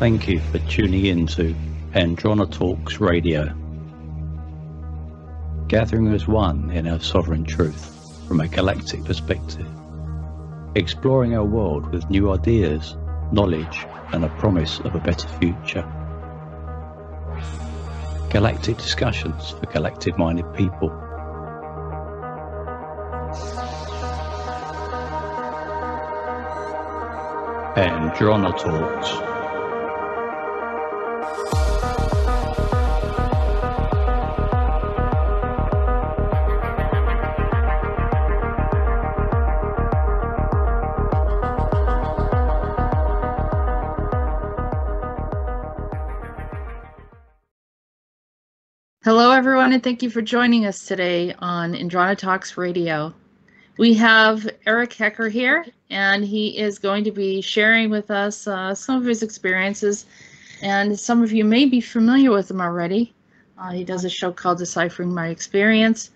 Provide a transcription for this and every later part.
Thank you for tuning in to Andronetalks Radio, gathering as one in our sovereign truth from a galactic perspective, exploring our world with new ideas, knowledge, and a promise of a better future. Galactic discussions for galactic-minded people. Andronetalks. Hello, everyone, and thank you for joining us today on Andronetalks Radio. We have Eric Hecker here, and he is going to be sharing with us some of his experiences, and some of you may be familiar with him already. He does a show called Deciphering My Experience,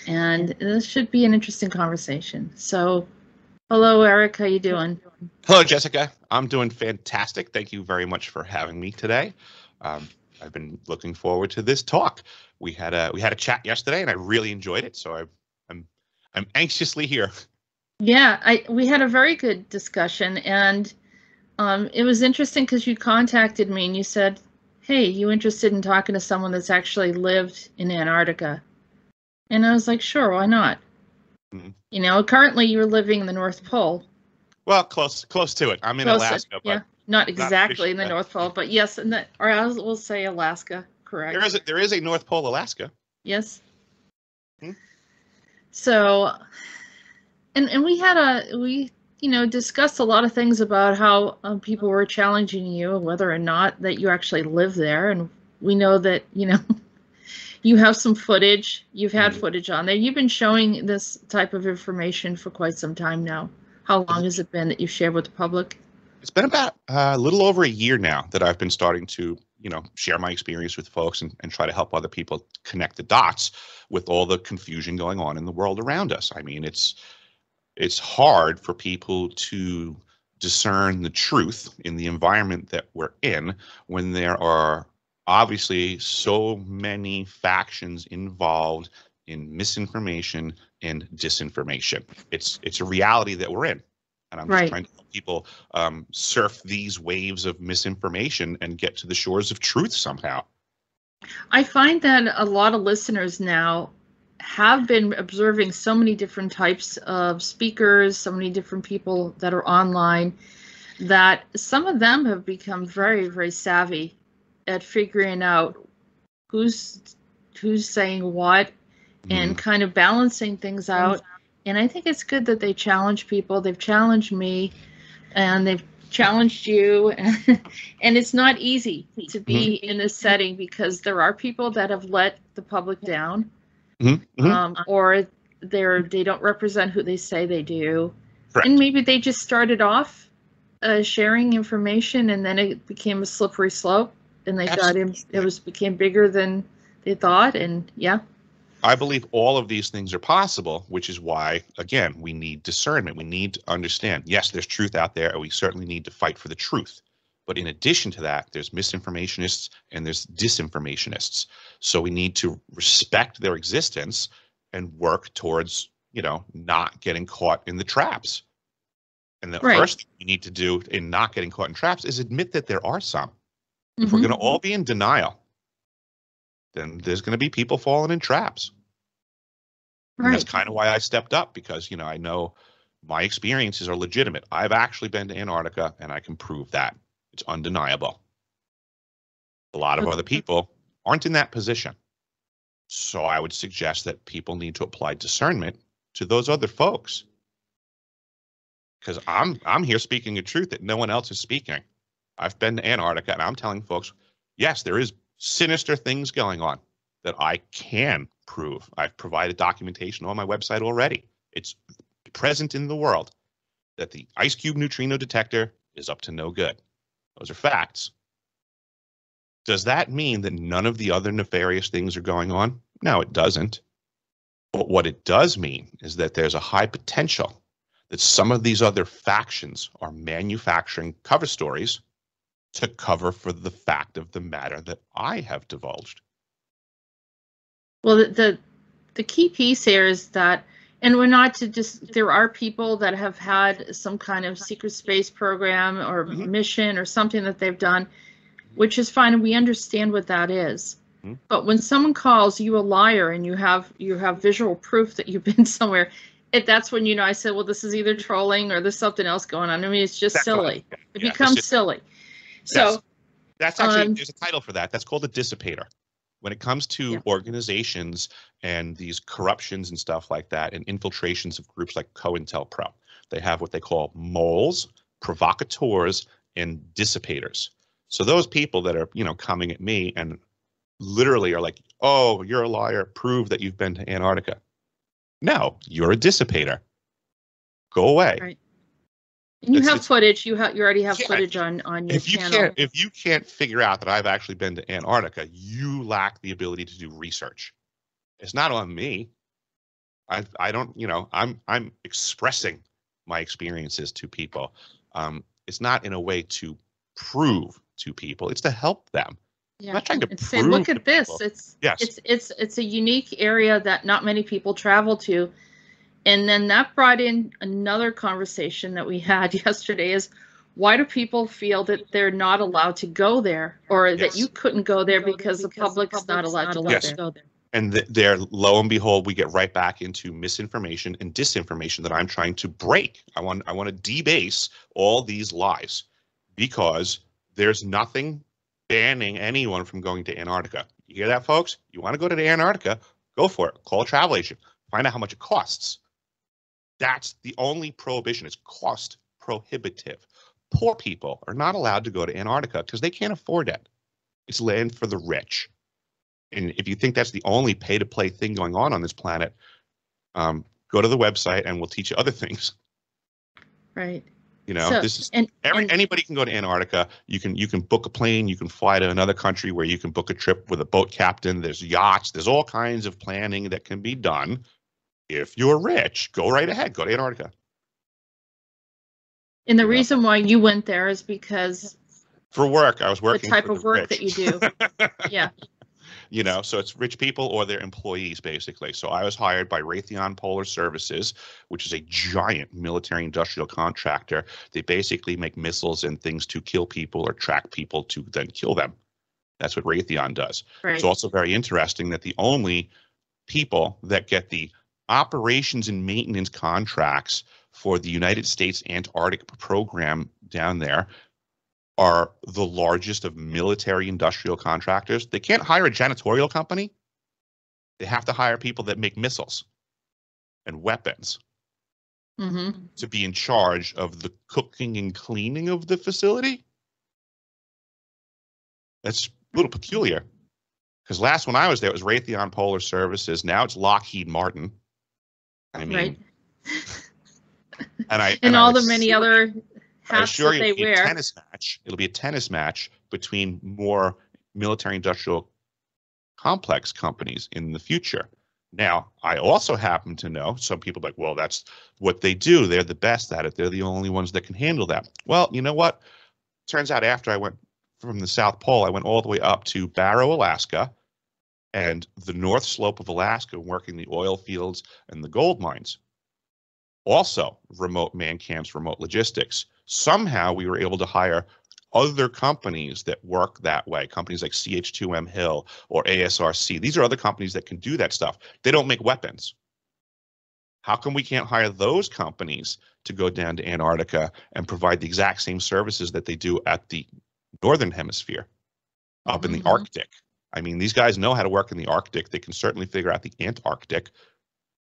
and this should be an interesting conversation. So, hello, Eric, how you doing? Hello, Jessica. I'm doing fantastic. Thank you very much for having me today. I've been looking forward to this talk. We had a chat yesterday, and I really enjoyed it. So I'm anxiously here. Yeah, we had a very good discussion, and it was interesting because you contacted me and you said, "Hey, you interested in talking to someone that's actually lived in Antarctica?" And I was like, "Sure, why not?" Mm-hmm. You know, currently you're living in the North Pole. Well, close to it. I'm in Alaska, but yeah. Not exactly in the North Pole, but yes, or we'll say Alaska, correct? There is a North Pole, Alaska. Yes. Hmm? So, and we discussed a lot of things about how people were challenging you, whether or not that you actually live there, and we know that you have some footage. You've had footage on there. You've been showing this type of information for quite some time now. How long has it been that you've shared with the public? It's been about a little over a year now that I've been starting to, share my experience with folks and try to help other people connect the dots with all the confusion going on in the world around us. I mean, it's hard for people to discern the truth in the environment that we're in when there are obviously so many factions involved in misinformation and disinformation. It's a reality that we're in. And I'm just trying to help people surf these waves of misinformation and get to the shores of truth somehow. I find that a lot of listeners now have been observing so many different types of speakers, so many different people that are online, that some of them have become very, very savvy at figuring out who's saying what and kind of balancing things out. And I think it's good that they challenge people. They've challenged me, and they've challenged you. And it's not easy to be in this setting because there are people that have let the public down, or they don't represent who they say they do. Correct. And maybe they just started off sharing information, and then it became a slippery slope, and they became bigger than they thought. And yeah. I believe all of these things are possible, which is why, again, we need discernment. We need to understand, yes, there's truth out there, and we certainly need to fight for the truth. But in addition to that, there's misinformationists and there's disinformationists. So we need to respect their existence and work towards, not getting caught in the traps. And the first thing we need to do in not getting caught in traps is admit that there are some. If we're going to all be in denial, then there's going to be people falling in traps. And that's kind of why I stepped up, because, I know my experiences are legitimate. I've actually been to Antarctica, and I can prove that. It's undeniable. A lot of other people aren't in that position. So I would suggest that people need to apply discernment to those other folks. Because I'm here speaking a truth that no one else is speaking. I've been to Antarctica, and I'm telling folks, yes, there is sinister things going on that I can prove. I've provided documentation on my website already. It's present in the world that the ice cube neutrino detector is up to no good. Those are facts. Does that mean that none of the other nefarious things are going on? No, it doesn't. But what it does mean is that there's a high potential that some of these other factions are manufacturing cover stories to cover for the fact of the matter that I have divulged. Well, the key piece here is that, and we're not to just, there are people that have had some kind of secret space program or mission or something that they've done, which is fine, and we understand what that is. But when someone calls you a liar and you have visual proof that you've been somewhere, that's when, you know, I said, well, this is either trolling or there's something else going on. I mean, it's just silly. It becomes silly. So that's actually, there's a title for that. That's called a dissipator. When it comes to organizations and these corruptions and stuff like that, and infiltrations of groups like COINTELPRO, they have what they call moles, provocateurs, and dissipators. So those people that are, you know, coming at me and literally are like, oh, you're a liar, prove that you've been to Antarctica. No, you're a dissipator. Go away. Right. And you have footage. You already have footage on your channel. If you can't figure out that I've actually been to Antarctica, you lack the ability to do research. It's not on me. I don't, you know, I'm expressing my experiences to people. It's not in a way to prove to people. It's to help them. Yeah. I'm not trying to prove say, look at this. People. It's a unique area that not many people travel to. And then that brought in another conversation that we had yesterday is, why do people feel that they're not allowed to go there, or that you couldn't go there because the public's not allowed to go there? And there, lo and behold, we get right back into misinformation and disinformation that I'm trying to break. I want to debase all these lies, because there's nothing banning anyone from going to Antarctica. You hear that, folks? You want to go to the Antarctica, go for it. Call a travel agent. Find out how much it costs. That's the only prohibition. It's cost prohibitive. Poor people are not allowed to go to Antarctica because they can't afford it. It's land for the rich. And if you think that's the only pay-to-play thing going on this planet, go to the website and we'll teach you other things. Right. You know, anybody can go to Antarctica. You can book a plane. You can fly to another country where you can book a trip with a boat captain. There's yachts. There's all kinds of planning that can be done. If you're rich, go right ahead. Go to Antarctica. And the reason why you went there is because for work, I was working. The type of work that you do. Yeah. You know, so it's rich people or their employees, basically. So I was hired by Raytheon Polar Services, which is a giant military industrial contractor. They basically make missiles and things to kill people or track people to then kill them. That's what Raytheon does. Right. It's also very interesting that the only people that get the operations and maintenance contracts for the United States Antarctic program down there are the largest of military industrial contractors. They can't hire a janitorial company. They have to hire people that make missiles and weapons to be in charge of the cooking and cleaning of the facility. That's a little peculiar, because last when I was there, it was Raytheon Polar Services. Now it's Lockheed Martin. I mean, right. and all the many other hats that they wear. It'll be a tennis match between more military industrial complex companies in the future. Now, I also happen to know some people like, well, that's what they do. They're the best at it. They're the only ones that can handle that. Well, you know what? Turns out after I went from the South Pole, I went all the way up to Barrow, Alaska, and the North Slope of Alaska, working the oil fields and the gold mines. Also, remote man camps, remote logistics. Somehow we were able to hire other companies that work that way, companies like CH2M Hill or ASRC. These are other companies that can do that stuff. They don't make weapons. How come we can't hire those companies to go down to Antarctica and provide the exact same services that they do at the Northern Hemisphere, up in the Arctic? I mean, these guys know how to work in the Arctic. They can certainly figure out the Antarctic.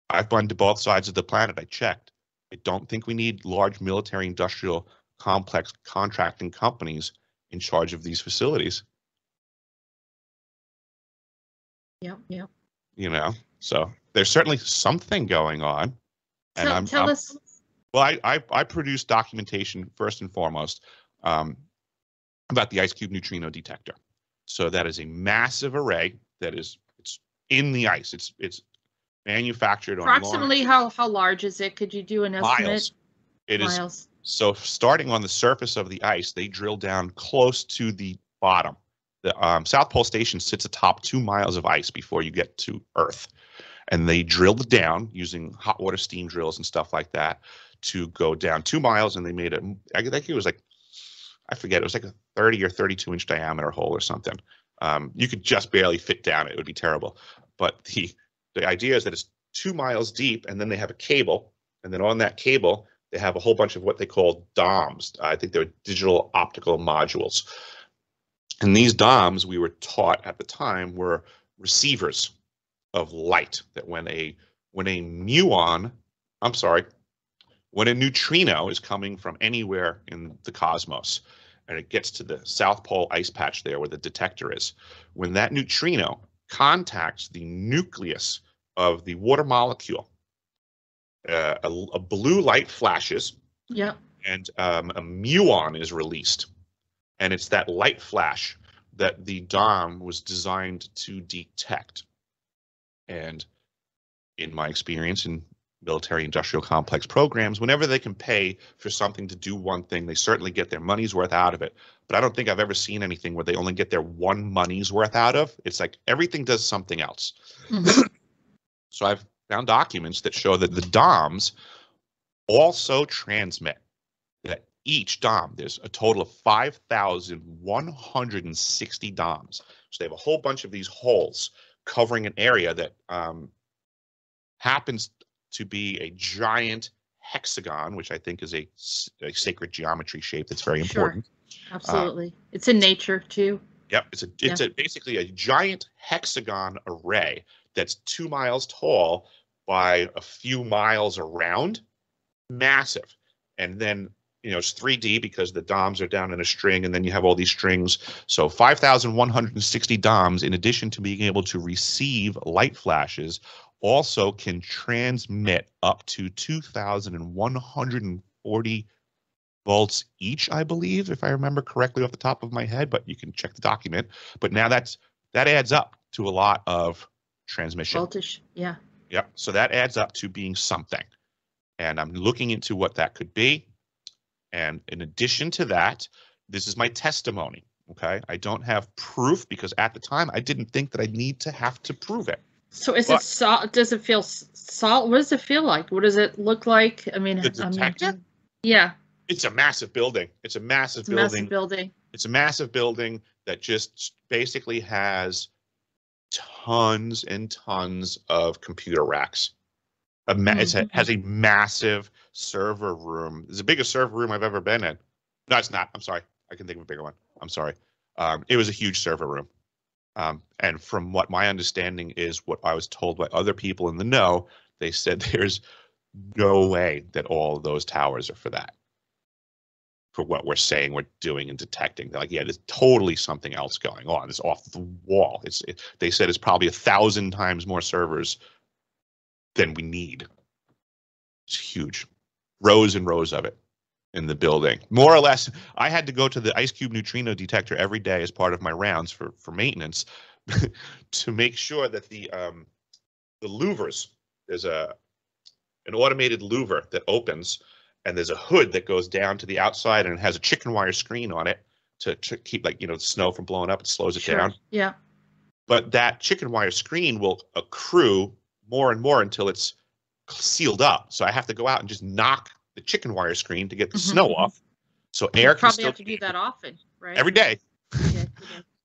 I've been to both sides of the planet. I checked. I don't think we need large military industrial complex contracting companies in charge of these facilities. Yep. You know, so there's certainly something going on. And tell us. Well, I produce documentation first and foremost about the ice cube neutrino detector. So that is a massive array that it's in the ice. It's manufactured on approximately how large is it? Could you do an estimate? Miles. It is So starting on the surface of the ice, they drill down close to the bottom. The South Pole Station sits atop 2 miles of ice before you get to Earth. And they drilled it down using hot water steam drills and stuff like that to go down 2 miles. And they made I think it was like, I forget, it was like a 30 or 32 inch diameter hole or something. You could just barely fit down it. It would be terrible. But the idea is that it's 2 miles deep, and then they have a cable. And then on that cable, they have a whole bunch of what they call DOMs. I think they're digital optical modules. And these DOMs, we were taught at the time, were receivers of light. That when a neutrino is coming from anywhere in the cosmos, and it gets to the South Pole ice patch there where the detector is, when that neutrino contacts the nucleus of the water molecule, a blue light flashes, and a muon is released. And it's that light flash that the DOM was designed to detect. And in my experience in military industrial complex programs, whenever they can pay for something to do one thing, they certainly get their money's worth out of it. But I don't think I've ever seen anything where they only get their one money's worth out of. It's like everything does something else. So I've found documents that show that the DOMs also transmit. That each DOM, there's a total of 5,160 DOMs. So they have a whole bunch of these holes covering an area that happens to be a giant hexagon, which I think is a sacred geometry shape that's very important. Absolutely. It's in nature too. Yep, it's basically a giant hexagon array that's 2 miles tall by a few miles around. Massive. And then, it's 3D because the DOMs are down in a string, and then you have all these strings. So 5,160 DOMs, in addition to being able to receive light flashes, also can transmit up to 2,140 volts each, I believe, if I remember correctly off the top of my head, but you can check the document. But now that adds up to a lot of transmission. Voltage, yeah. Yep, so that adds up to being something. And I'm looking into what that could be. And in addition to that, this is my testimony, okay? I don't have proof because at the time I didn't think that I need to have to prove it. So is it salt? Does it feel salt? What does it feel like? What does it look like? The detector? Yeah. It's a massive building. It's a massive building that just basically has tons and tons of computer racks. It has a massive server room. It's the biggest server room I've ever been in. No, it's not. I'm sorry. I can think of a bigger one. I'm sorry. It was a huge server room. And from what my understanding is, what I was told by other people in the know, they said there's no way that all of those towers are for that. For what we're saying we're doing and detecting. They're like, yeah, there's totally something else going on. It's off the wall. They said it's probably 1,000 times more servers than we need. It's huge. Rows and rows of it in the building. More or less, I had to go to the ice cube neutrino detector every day as part of my rounds for maintenance to make sure that the louvers, there's an automated louver that opens, and there's a hood that goes down to the outside, and it has a chicken wire screen on it to keep, the snow from blowing up. It slows it down. Yeah. But that chicken wire screen will accrue more and more until it's sealed up. So I have to go out and just knock the chicken wire screen to get the snow off. So air can probably still have to do that often, right? every day.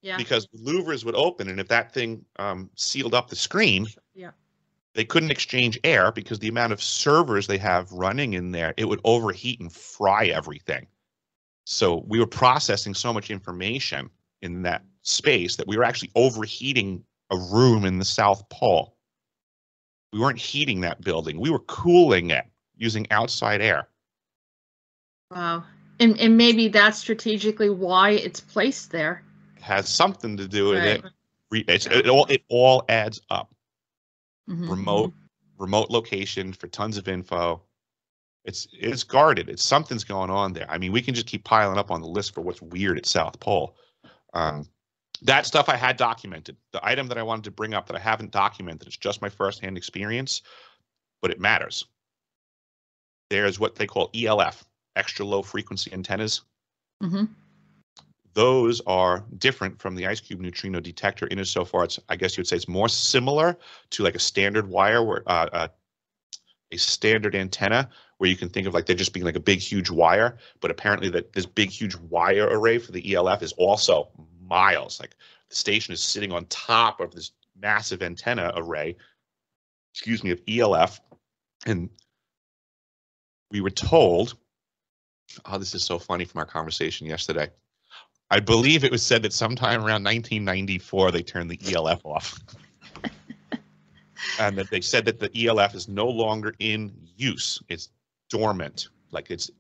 Yeah. Because the louvers would open, and if that thing sealed up the screen, they couldn't exchange air because the amount of servers they have running in there, it would overheat and fry everything. So we were processing so much information in that space that we were actually overheating a room in the South Pole. We weren't heating that building. We were cooling it using outside air. Wow. And maybe that's strategically why it's placed there. It has something to do with it. It all adds up. Remote location for tons of info. It's guarded. Something's going on there. I mean, we can just keep piling up on the list for what's weird at South Pole. That stuff I had documented. The item that I wanted to bring up that I haven't documented, it's just my firsthand experience, but it matters. There's what they call ELF, extra low frequency antennas. Mm-hmm. Those are different from the ice cube neutrino detector insofar it's, I guess you would say, it's more similar to like a standard wire where a standard antenna where you can think of like there just being like a big huge wire, but apparently that this big huge wire array for the ELF is also miles. Like the station is sitting on top of this massive antenna array, excuse me, of ELF, and we were told, oh, this is so funny from our conversation yesterday. I believe it was said that sometime around 1994 they turned the ELF off. And that they said that the ELF is no longer in use. It's dormant. Like it's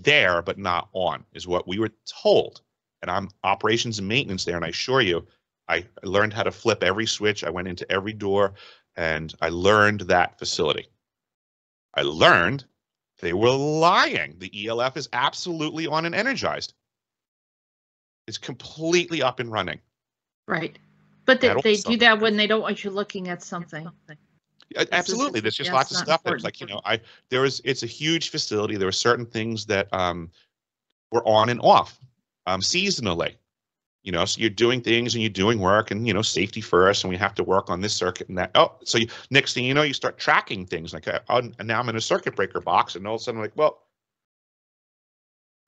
there but not on, is what we were told. And I'm operations and maintenance there, and I assure you, I learned how to flip every switch. I went into every door, and I learned that facility. I learned they were lying. The ELF is absolutely on and energized. It's completely up and running. Right. But they do that when they don't want you looking at something. Absolutely. There's just lots of stuff that's like, you know, it's a huge facility. There were certain things that were on and off seasonally. You know, so you're doing things and you're doing work and, you know, safety first, and we have to work on this circuit and that. Oh, so next thing you know, you start tracking things like, and now I'm in a circuit breaker box, and all of a sudden I'm like, well,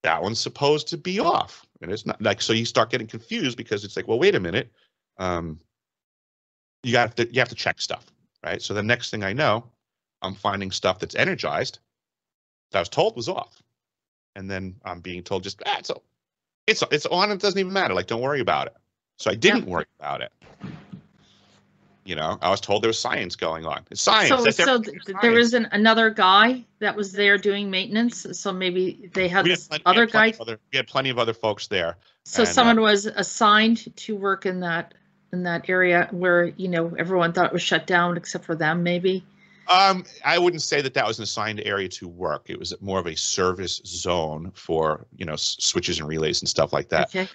that one's supposed to be off. And it's not like, so you start getting confused because it's like, well, wait a minute. You have to check stuff, right? So the next thing I know, I'm finding stuff that's energized that I was told was off. And then I'm being told just, it's on, it doesn't even matter. Like, don't worry about it. So I didn't worry about it. You know, I was told there was science going on. It's science. So there was another guy that was there doing maintenance. So maybe they had this other guy. We had plenty of other folks there. So someone was assigned to work in that area where, you know, everyone thought it was shut down except for them, maybe. I wouldn't say that was an assigned area to work. It was more of a service zone for, you know, switches and relays and stuff like that. Okay.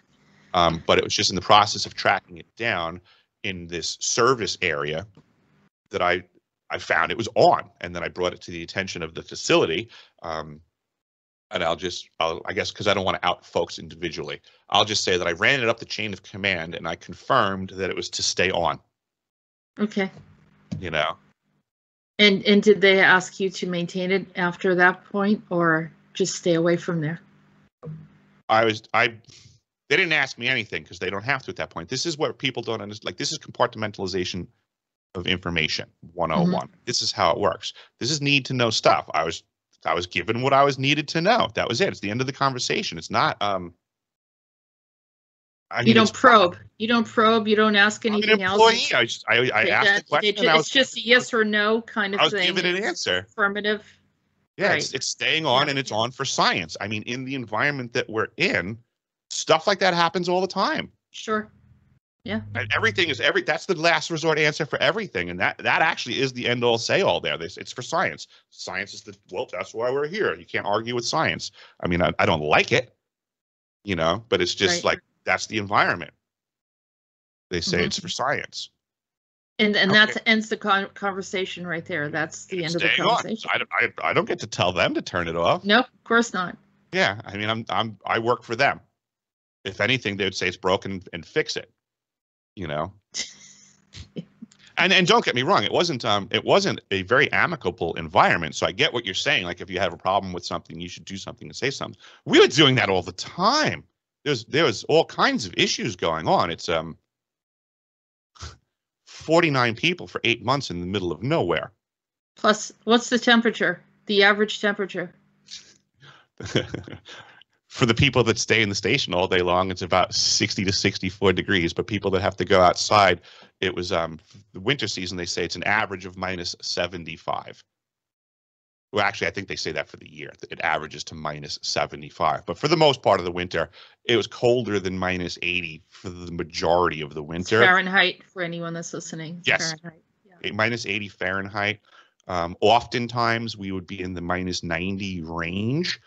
But it was just in the process of tracking it down in this service area that I found it was on, and then I brought it to the attention of the facility. And I guess because I don't want to out folks individually, I'll just say that I ran it up the chain of command and I confirmed that it was to stay on. Okay. You know. And did they ask you to maintain it after that point, or just stay away from there? They didn't ask me anything because they don't have to at that point. This is what people don't understand. Like, this is compartmentalization of information 101. Mm-hmm. This is how it works. This is need to know stuff. I was given what I was needed to know. That was it. It's the end of the conversation. It's not you don't probe. You don't probe. You don't ask anything else. I asked the question. It's just a yes or no kind of thing. I was given an answer. Affirmative. Yeah, right. It's staying on, and it's on for science. I mean, in the environment that we're in, stuff like that happens all the time. Sure. Yeah. And that's the last resort answer for everything. And that actually is the end all say all there. It's for science. Science is that's why we're here. You can't argue with science. I mean, I don't like it, you know, but it's just like, that's the environment. They say it's for science. And that ends the conversation right there. That's the end of the conversation. I don't get to tell them to turn it off. Nope, of course not. Yeah. I mean, I work for them. If anything, they would say it's broken and fix it, you know. and don't get me wrong, it wasn't a very amicable environment. So I get what you're saying. Like, if you have a problem with something, you should do something and say something. We were doing that all the time. There was all kinds of issues going on. It's 49 people for 8 months in the middle of nowhere. Plus, what's the temperature? The average temperature? For the people that stay in the station all day long, it's about 60 to 64 degrees. But people that have to go outside, it was the winter season. They say it's an average of minus 75. Well, actually, I think they say that for the year. It averages to minus 75. But for the most part of the winter, it was colder than minus 80 for the majority of the winter. It's Fahrenheit for anyone that's listening. It's yes. Fahrenheit. Yeah. Minus 80 Fahrenheit. Oftentimes, we would be in the minus 90 range.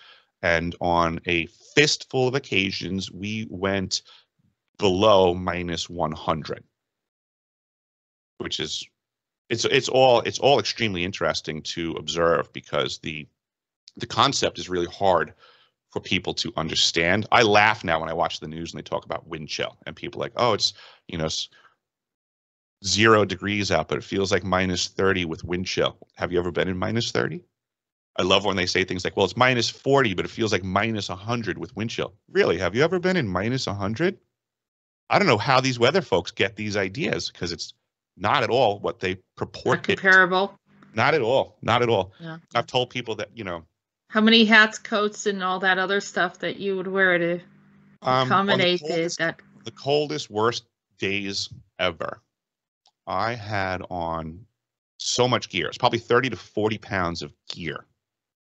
And on a fistful of occasions, we went below minus 100, which is it's all extremely interesting to observe, because the concept is really hard for people to understand. I laugh now when I watch the news and they talk about wind chill, and people are like, oh, it's, you know, 0 degrees out, but it feels like minus 30 with wind chill. Have you ever been in minus 30? I love when they say things like, well, it's minus 40, but it feels like minus 100 with wind chill. Really? Have you ever been in minus 100? I don't know how these weather folks get these ideas, because it's not at all what they purport. Not comparable. Not at all. Not at all. Yeah. I've told people that, you know. How many hats, coats, and all that other stuff that you would wear to accommodate that? The coldest, worst days ever, I had on so much gear. It's probably 30 to 40 pounds of gear,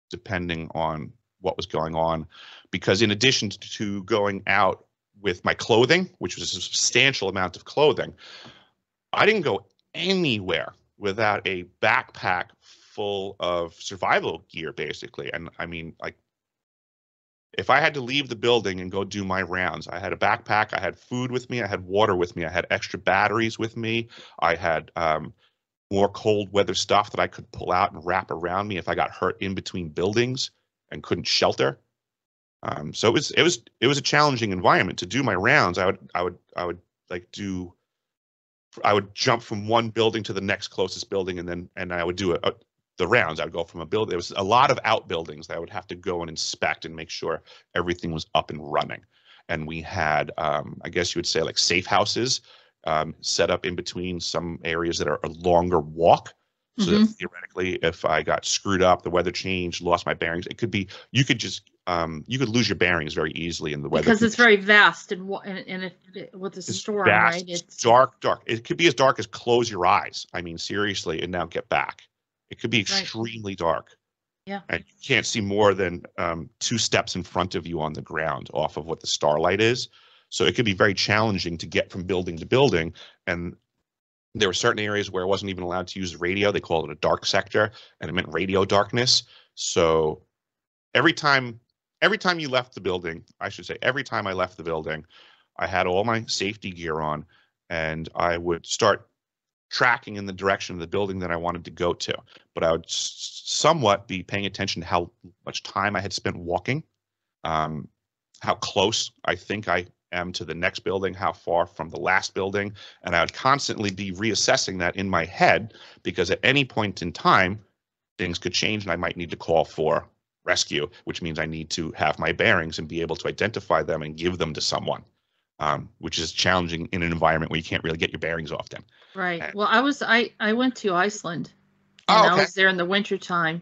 depending on what was going on. Because in addition to going out with my clothing, which was a substantial amount of clothing, I didn't go anywhere without a backpack full of survival gear, basically. And I mean, like, if I had to leave the building and go do my rounds, I had a backpack, I had food with me, I had water with me, I had extra batteries with me, I had more cold weather stuff that I could pull out and wrap around me if I got hurt in between buildings and couldn't shelter. So it was a challenging environment to do my rounds. I would jump from one building to the next closest building, and I would do the rounds. I would go from a building. There was a lot of outbuildings that I would have to go and inspect and make sure everything was up and running. And we had, I guess you would say, like safe houses set up in between some areas that are a longer walk. So that theoretically, if I got screwed up, the weather changed, lost my bearings, it could be, you could lose your bearings very easily in the weather. Because it's very vast and with the storm, vast, right? It's dark. It could be as dark as close your eyes. I mean, seriously, and now get back. It could be extremely dark. Yeah. And you can't see more than 2 steps in front of you on the ground off of what the starlight is. So it could be very challenging to get from building to building. And there were certain areas where I wasn't even allowed to use the radio. They called it a dark sector, and it meant radio darkness. So every time you left the building, I should say, every time I left the building, I had all my safety gear on, and I would start tracking in the direction of the building that I wanted to go to. But I would somewhat be paying attention to how much time I had spent walking, how close I think I am to the next building, how far from the last building. And I would constantly be reassessing that in my head, because at any point in time, things could change and I might need to call for rescue, which means I need to have my bearings and be able to identify them and give them to someone, which is challenging in an environment where you can't really get your bearings often. right. And, Well, I went to Iceland, and I was there in the winter time,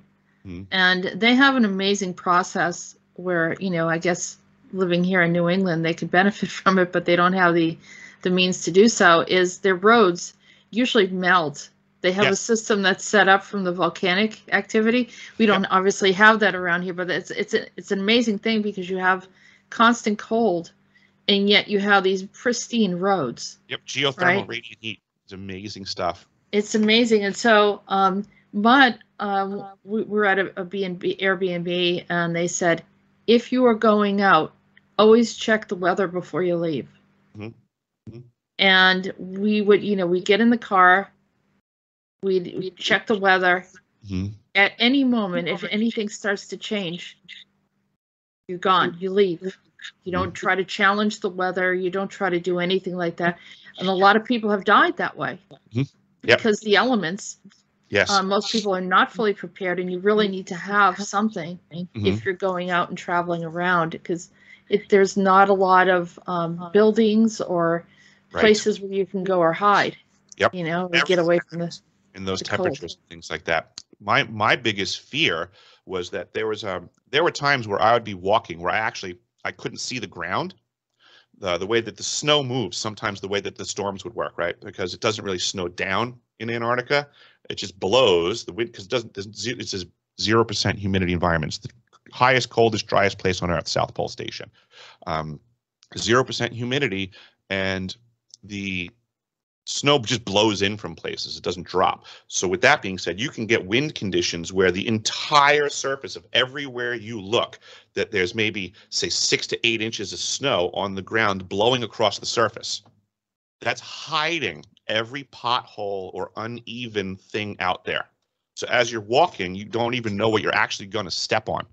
and they have an amazing process where, you know, I guess living here in New England, they could benefit from it, but they don't have the means to do so. Is their roads usually melt. They have a system that's set up from the volcanic activity. We don't obviously have that around here, but it's an amazing thing, because you have constant cold, and yet you have these pristine roads. Yep, geothermal radiant heat. It's amazing stuff. It's amazing. And so, we were at a Airbnb, and they said, if you are going out, always check the weather before you leave. And we would, we get in the car, we'd check the weather. At any moment, if anything starts to change, you're gone. You leave. You don't try to challenge the weather. You don't try to do anything like that. And a lot of people have died that way because the elements. Yes. Most people are not fully prepared, and you really need to have something if you're going out and traveling around, because there's not a lot of buildings or places where you can go or hide. Yep. Or get away from this. In those temperatures, things like that. My biggest fear was that there were times where I would be walking where I couldn't see the ground. The way that the snow moves, sometimes the way that the storms would work, right? Because it doesn't really snow down in Antarctica. It just blows the wind, because it's a 0% humidity environment. It's the highest, coldest, driest place on Earth, South Pole Station. 0% humidity, and the snow just blows in from places. It doesn't drop. So with that being said, you can get wind conditions where the entire surface of everywhere you look, that there's maybe, say, 6 to 8 inches of snow on the ground blowing across the surface. That's hiding every pothole or uneven thing out there. So as you're walking, you don't even know what you're actually going to step on.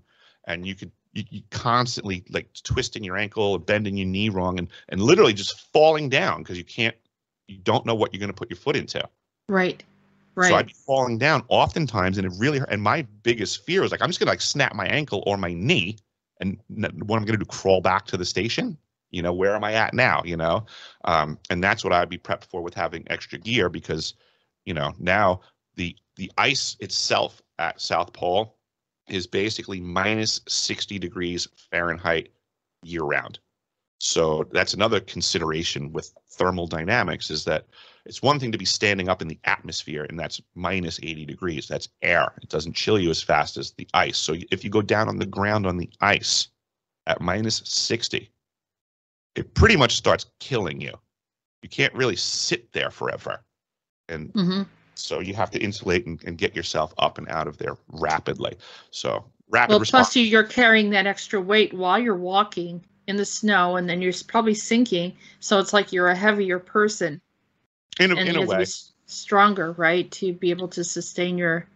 And you could you constantly like twisting your ankle or bending your knee wrong and literally just falling down because you don't know what you're going to put your foot into. Right. So I'd be falling down oftentimes, and it really hurt. And my biggest fear was like, I'm just gonna like snap my ankle or my knee, and what I'm gonna do, crawl back to the station. Where am I at now? And that's what I'd be prepped for with having extra gear, because now the ice itself at South Pole is basically minus 60 degrees Fahrenheit year round. So that's another consideration with thermal dynamics, is that it's one thing to be standing up in the atmosphere, and that's minus 80 degrees. That's air. It doesn't chill you as fast as the ice. So if you go down on the ground on the ice at minus 60, it pretty much starts killing you. You can't really sit there forever. And so you have to insulate and get yourself up and out of there rapidly. So rapid response. Plus you're carrying that extra weight while you're walking in the snow, and then you're probably sinking. So it's like you're a heavier person. In a way. To be stronger, right? To be able to sustain your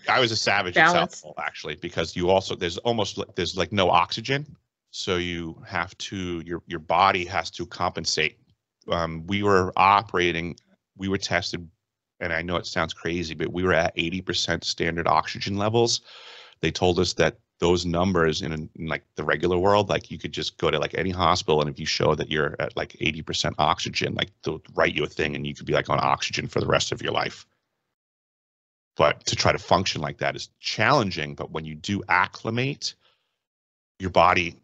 I was a savage balance. at South Pole, actually, because there's like no oxygen. So you have to, your body has to compensate. We were tested, and I know it sounds crazy, but we were at 80% standard oxygen levels. They told us that those numbers in like the regular world, like you could just go to like any hospital, and if you show that you're at like 80% oxygen, like they'll write you a thing and you could be like on oxygen for the rest of your life. But to try to function like that is challenging. But when you do acclimate, your body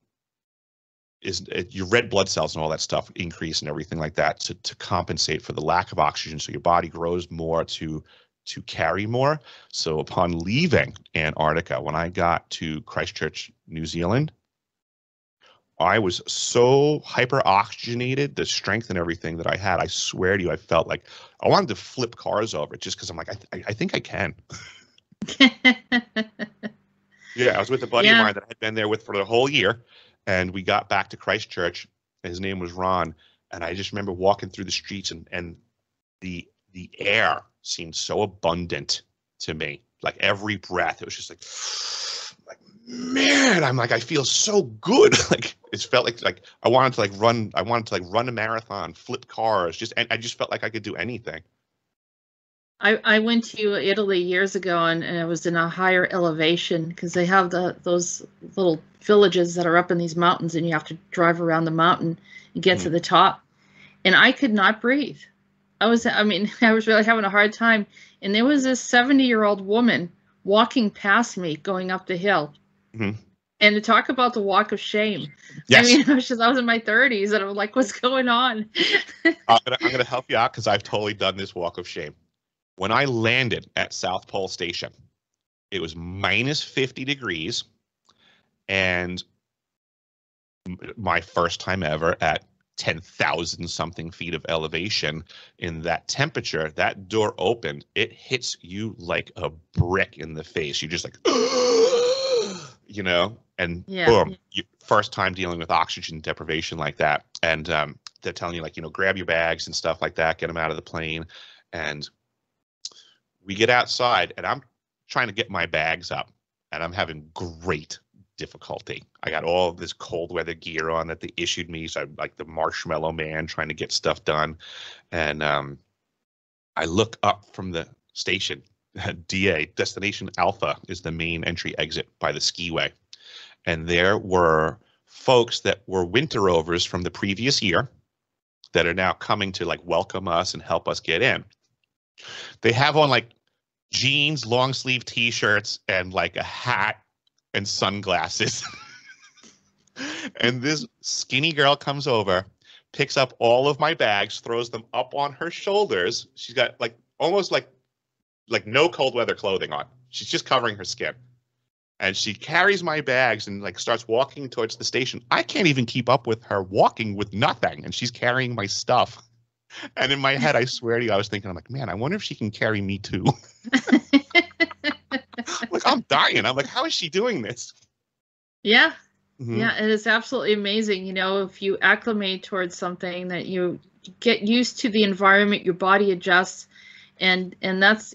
your red blood cells and all that stuff increase and everything like that to compensate for the lack of oxygen. So your body grows more to carry more. So upon leaving Antarctica, when I got to Christchurch, New Zealand, I was so hyper oxygenated, the strength and everything that I had, I swear to you, I felt like I wanted to flip cars over just because I'm like, I think I can. Yeah, I was with a buddy of mine that I had been there with for the whole year, and we got back to Christchurch. His name was Ron, and I just remember walking through the streets, and the air seemed so abundant to me. Like every breath, it was just like, man, I'm like, I feel so good. Like it felt like I wanted to run a marathon, flip cars, and I just felt like I could do anything. I went to Italy years ago, and I was in a higher elevation because they have those little villages that are up in these mountains, and you have to drive around the mountain and get to the top. And I could not breathe. I was really having a hard time. And there was this 70-year-old woman walking past me going up the hill. And to talk about the walk of shame. Yes. I was in my 30s, and I'm like, what's going on? I'm gonna help you out, because I've totally done this walk of shame. When I landed at South Pole Station, it was minus 50 degrees, and my first time ever at 10,000 something feet of elevation in that temperature, that door opened, it hits you like a brick in the face. You're just like, and boom, first time dealing with oxygen deprivation like that. And they're telling you, like, grab your bags and stuff like that, get them out of the plane. And we get outside, and I'm trying to get my bags up, and I'm having great difficulty. I got all of this cold weather gear on that they issued me, so I'm like the marshmallow man trying to get stuff done. And I look up from the station. DA, Destination Alpha, is the main entry exit by the skiway. And there were folks that were winterovers from the previous year that are now coming to like welcome us and help us get in. They have on like jeans, long sleeve t-shirts, and like a hat and sunglasses. And this skinny girl comes over, picks up all of my bags, throws them up on her shoulders. She's got like almost like no cold weather clothing on. She's just covering her skin. And she carries my bags and like starts walking towards the station. I can't even keep up with her walking with nothing, and she's carrying my stuff. And in my head, I swear to you, I was thinking, I'm like, man, I wonder if she can carry me too. Like, I'm dying. I'm like, how is she doing this? Yeah. Yeah, it is absolutely amazing. If you acclimate towards something, that you get used to the environment, your body adjusts, and that's,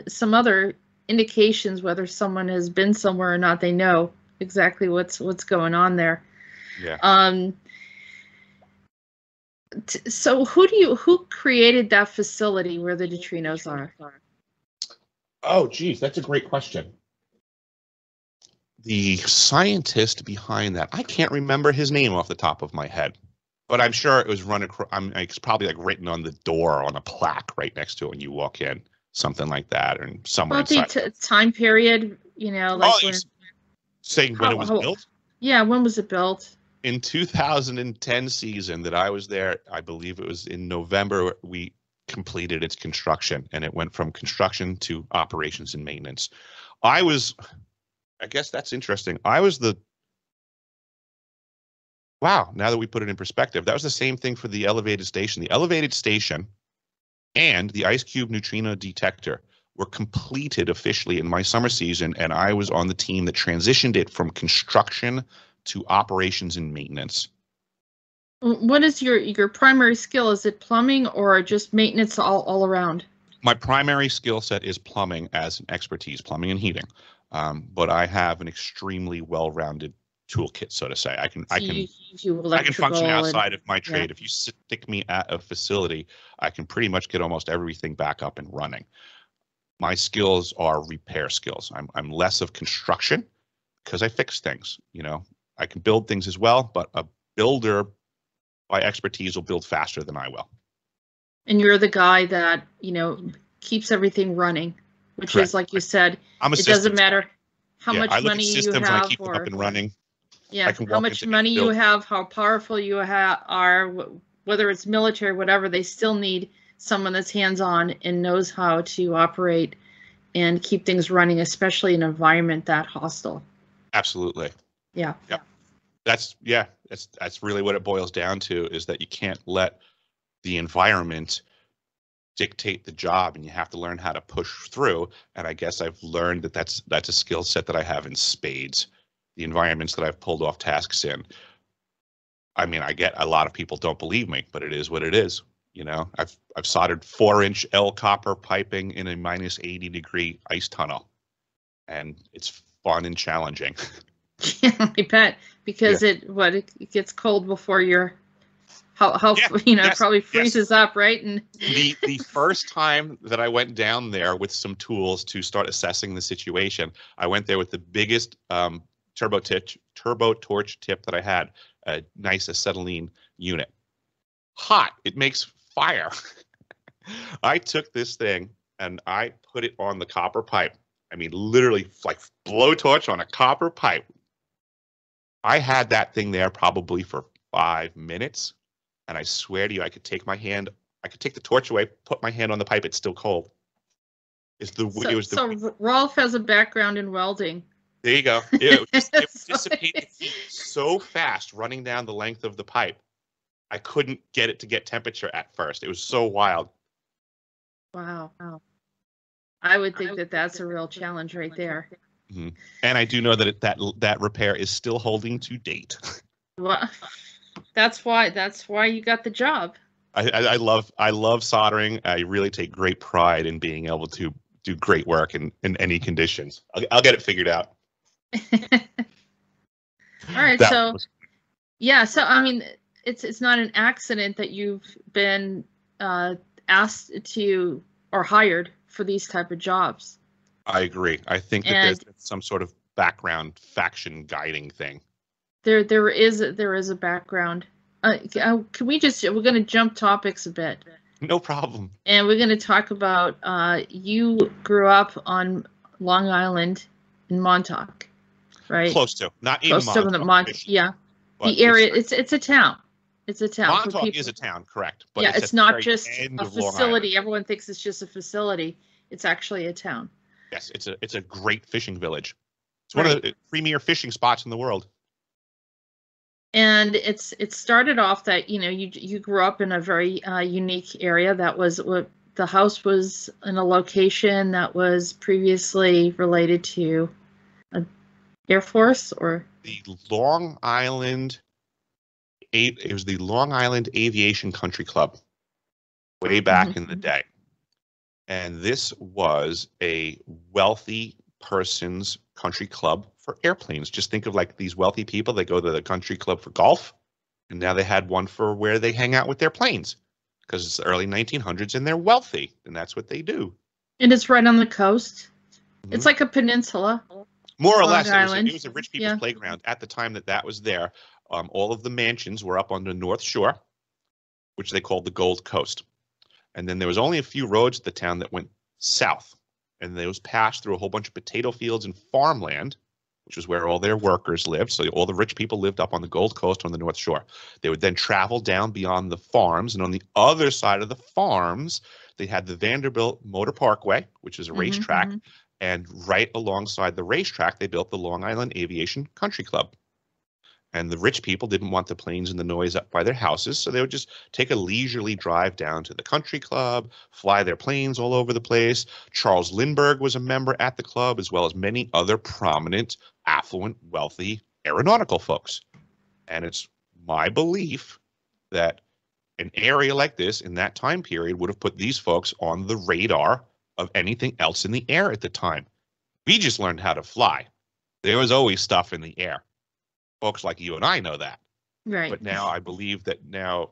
some other indications whether someone has been somewhere or not. They know exactly what's going on there. Yeah. So who created that facility where the neutrinos are? Oh, geez, that's a great question. The scientist behind that, I can't remember his name off the top of my head, but I'm sure it was run across. It's probably like written on the door on a plaque right next to it when you walk in, something like that, and somewhere Well, inside. the time period, like when saying when it was built. Yeah, when was it built? In 2010 season that I was there, I believe it was in November, we completed its construction, and it went from construction to operations and maintenance. I guess that's interesting. Wow, now that we put it in perspective, that was the same thing for the elevated station. The elevated station and the ice cube neutrino detector were completed officially in my summer season, and I was on the team that transitioned it from construction to operations and maintenance. What is your primary skill? Is it plumbing or just maintenance all around? My primary skill set is plumbing as an expertise, plumbing and heating. But I have an extremely well-rounded toolkit, so to say. I can function outside of my trade. Yeah. If you stick me at a facility, I can pretty much get almost everything back up and running. My skills are repair skills. I'm less of construction because I fix things. I can build things as well, but a builder by expertise will build faster than I will. And you're the guy that, keeps everything running, which Correct. Is like you said, it doesn't matter how much money you have, I keep them up and running. Yeah, how much money you have, how powerful you are, whether it's military, whatever, they still need someone that's hands-on and knows how to operate and keep things running, especially in an environment that hostile. Absolutely. Yeah. Yep. That's really what it boils down to, is that you can't let the environment dictate the job, and you have to learn how to push through. And I guess I've learned that that's a skill set that I have in spades. The environments that I've pulled off tasks in. I mean, I get a lot of people don't believe me, but it is what it is. I've soldered 4-inch L copper piping in a minus 80-degree ice tunnel, and it's fun and challenging. Yeah, I bet, because it gets cold before you're it probably freezes up, right? And the first time that I went down there with some tools to start assessing the situation, I went there with the biggest turbo torch tip that I had, a nice acetylene unit. Hot, it makes fire. I took this thing and I put it on the copper pipe. I mean, literally like blowtorch on a copper pipe. I had that thing there probably for 5 minutes, and I swear to you, I could take the torch away, put my hand on the pipe, it's still cold. So Rolf has a background in welding. There you go. It would dissipate the heat so fast running down the length of the pipe. I couldn't get it to get temperature at first. It was so wild. Wow. I would think that's a real challenge right there. Mm-hmm. And I do know that repair is still holding to date. Well, that's why you got the job. I love soldering. I really take great pride in being able to do great work in any conditions. I'll get it figured out. All right. So I mean, it's not an accident that you've been asked to or hired for these type of jobs. I agree. I think that there's some sort of background faction guiding thing. There is a background. Can we're going to jump topics a bit. No problem. And we're going to talk about you grew up on Long Island in Montauk, right? Close to, not in Montauk. Close to Montauk, yeah. The area, it's a town. It's a town. Montauk is a town, correct? But yeah, it's not just a facility. Everyone thinks it's just a facility. It's actually a town. Yes, it's a great fishing village. It's one of the premier fishing spots in the world. And it started off that you grew up in a very unique area. That was what the house was in a location that was previously related to an Air Force or the Long Island. It was the Long Island Aviation Country Club way back in the day. And this was a wealthy person's country club for airplanes. Just think of like these wealthy people, they go to the country club for golf, and now they had one for where they hang out with their planes, because it's the early 1900s and they're wealthy, and that's what they do. And it's right on the coast. Mhm. It's like a peninsula. More or Long less, Island. it was a rich people's playground at the time that was there. All of the mansions were up on the North Shore, which they called the Gold Coast. And then there was only a few roads to the town that went south, and those passed through a whole bunch of potato fields and farmland, which was where all their workers lived. So all the rich people lived up on the Gold Coast on the North Shore. They would then travel down beyond the farms, and on the other side of the farms, they had the Vanderbilt Motor Parkway, which is a racetrack, and right alongside the racetrack, they built the Long Island Aviation Country Club. And the rich people didn't want the planes and the noise up by their houses, so they would just take a leisurely drive down to the country club, fly their planes all over the place. Charles Lindbergh was a member at the club, as well as many other prominent, affluent, wealthy aeronautical folks. And it's my belief that an area like this in that time period would have put these folks on the radar of anything else in the air at the time. We just learned how to fly. There was always stuff in the air. Folks like you and I know that. Right. But now I believe that now,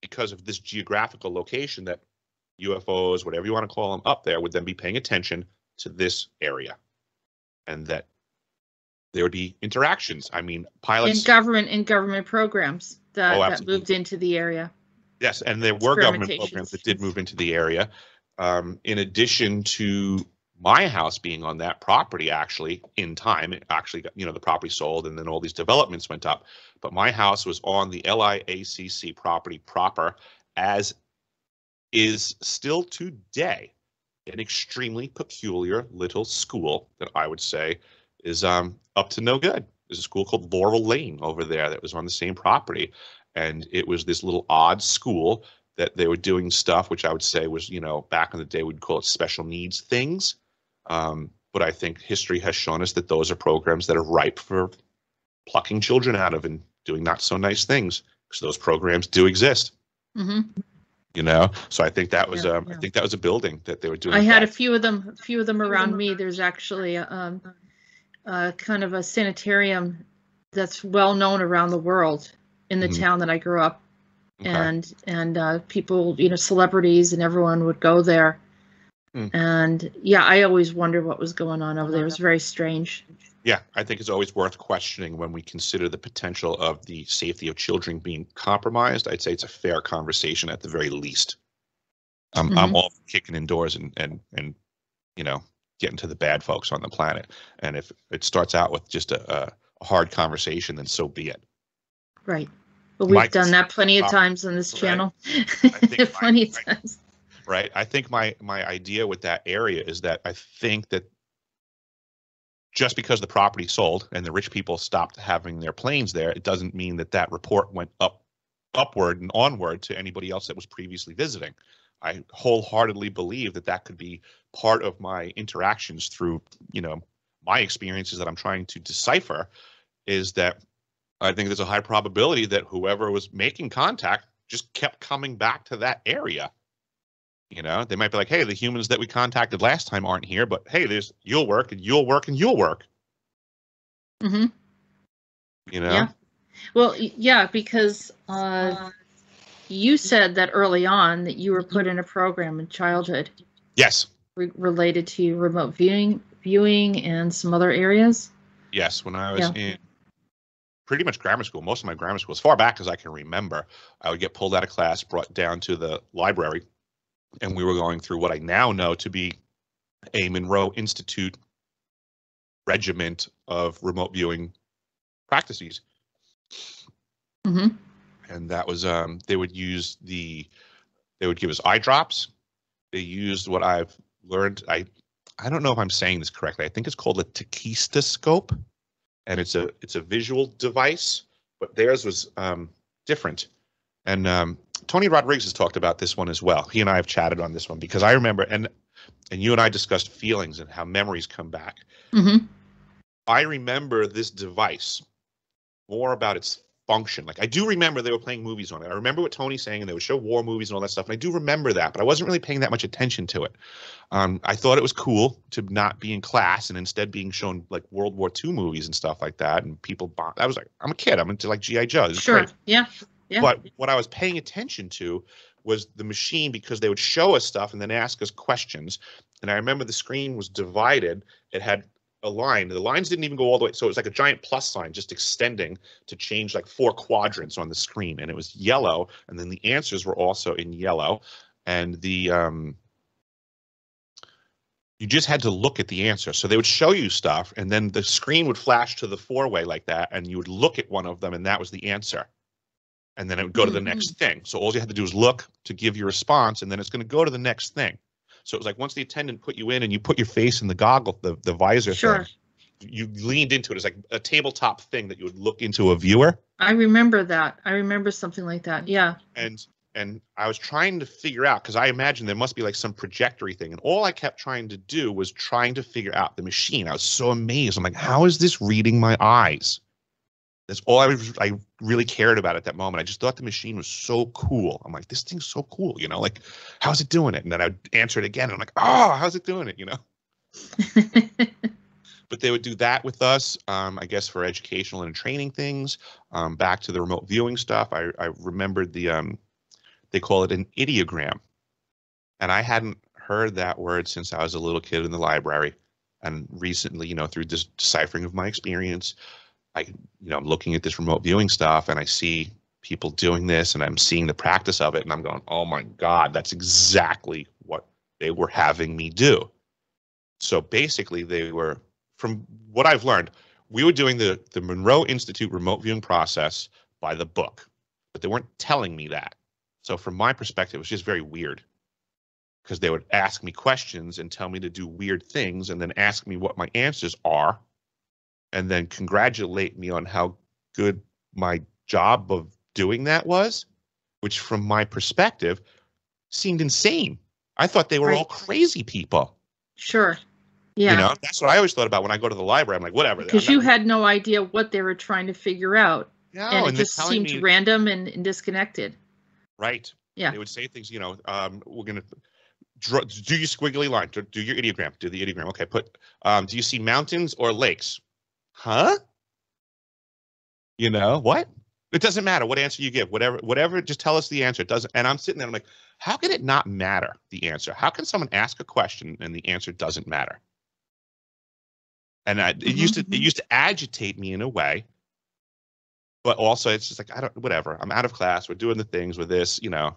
because of this geographical location, that UFOs, whatever you want to call them, up there would then be paying attention to this area, and that there would be interactions. I mean, pilots in government programs that moved into the area. Yes, and there were government programs that did move into the area. In addition to my house being on that property, actually, in time, it actually got, the property sold, and then all these developments went up. But my house was on the LIACC property proper, as is still today an extremely peculiar little school that I would say is up to no good. There's a school called Laurel Lane over there that was on the same property. And it was this little odd school that they were doing stuff, which I would say was, back in the day, we'd call it special needs things. But I think history has shown us that those are programs that are ripe for plucking children out of and doing not so nice things, because those programs do exist. So I think that was I think that was a building that they were doing. I had a few of them around me. There's actually a kind of a sanitarium that's well known around the world in the town that I grew up. Okay. And people, celebrities and everyone would go there. And I always wondered what was going on over there. It was very strange. Yeah, I think it's always worth questioning when we consider the potential of the safety of children being compromised. I'd say it's a fair conversation at the very least. I'm all for kicking indoors and getting to the bad folks on the planet. And if it starts out with just a hard conversation, then so be it. Right. But we've done that plenty of times on this channel. Plenty of times. Right. I think my idea with that area is that I think that just because the property sold and the rich people stopped having their planes there, it doesn't mean that report went upward and onward to anybody else that was previously visiting. I wholeheartedly believe that could be part of my interactions through, my experiences that I'm trying to decipher, is that I think there's a high probability that whoever was making contact just kept coming back to that area. They might be like, hey, the humans that we contacted last time aren't here, but hey, you'll work and you'll work and you'll work. Yeah. Well, yeah, because you said that early on that you were put in a program in childhood. Yes. Related to remote viewing and some other areas. Yes, when I was in pretty much grammar school, most of my grammar school, as far back as I can remember, I would get pulled out of class, brought down to the library, and we were going through what I now know to be a Monroe Institute regiment of remote viewing practices. And that was they would give us eye drops. They used what I've learned. I don't know if I'm saying this correctly. I think it's called a tachistoscope, and it's a visual device, but theirs was different. And Tony Rodriguez has talked about this one as well. He and I have chatted on this one, because I remember, and you and I discussed feelings and how memories come back. I remember this device more about its function. Like I do remember they were playing movies on it. I remember what Tony's saying, and they would show war movies and all that stuff. And I do remember that, but I wasn't really paying that much attention to it. I thought it was cool to not be in class and instead being shown like World War II movies and stuff like that. And people, I was like, I'm a kid. I'm into like G.I. Joe. Sure. Great. Yeah. Yeah. But what I was paying attention to was the machine, because they would show us stuff and then ask us questions. And I remember the screen was divided. It had a line. The lines didn't even go all the way. So it was like a giant plus sign just extending to change like 4 quadrants on the screen. And it was yellow. And then the answers were also in yellow. And the you just had to look at the answer. So they would show you stuff, and then the screen would flash to the 4-way like that, and you would look at one of them, and that was the answer. And then it would go to the next thing. So all you had to do was look to give your response, and then it's going to go to the next thing. So it was like once the attendant put you in and you put your face in the goggle, the visor Sure. thing, you leaned into it. It's like a tabletop thing that you would look into a viewer. I remember that. I remember something like that. Yeah. And I was trying to figure out, because I imagined there must be like some trajectory thing. And all I kept trying to do was trying to figure out the machine. I was so amazed. I'm like, how is this reading my eyes? That's all I really cared about at that moment. I just thought the machine was so cool. I'm like, this thing's so cool, you know, like, how's it doing it? And then I'd answer it again. And I'm like, oh, how's it doing it, you know? But they would do that with us, I guess, for educational and training things. Back to the remote viewing stuff, I remembered they call it an idiogram. And I hadn't heard that word since I was a little kid in the library. And recently, you know, through this deciphering of my experience, I'm looking at this remote viewing stuff, and I see people doing this, and I'm seeing the practice of it, and I'm going, oh my God, that's exactly what they were having me do. So basically they were, from what I've learned, we were doing the Monroe Institute remote viewing process by the book, but they weren't telling me that. So from my perspective, it was just very weird, because they would ask me questions and tell me to do weird things, and then ask me what my answers are, and then congratulate me on how good my job of doing that was, which from my perspective seemed insane. I thought they were all crazy people. Sure. Yeah. You know, that's what I always thought about when I go to the library. I'm like, whatever. Because you had no idea what they were trying to figure out. No, and it just seemed random and disconnected. Right. Yeah. They would say things, you know, we're going to do your squiggly line, do your idiogram, do the idiogram. Okay, do you see mountains or lakes? Huh? You know, what? It doesn't matter what answer you give, whatever, just tell us the answer. It doesn't. And I'm sitting there, I'm like, how can it not matter, the answer? How can someone ask a question and the answer doesn't matter? And it used to agitate me in a way, but also it's just like, whatever. I'm out of class. We're doing the things with this, you know.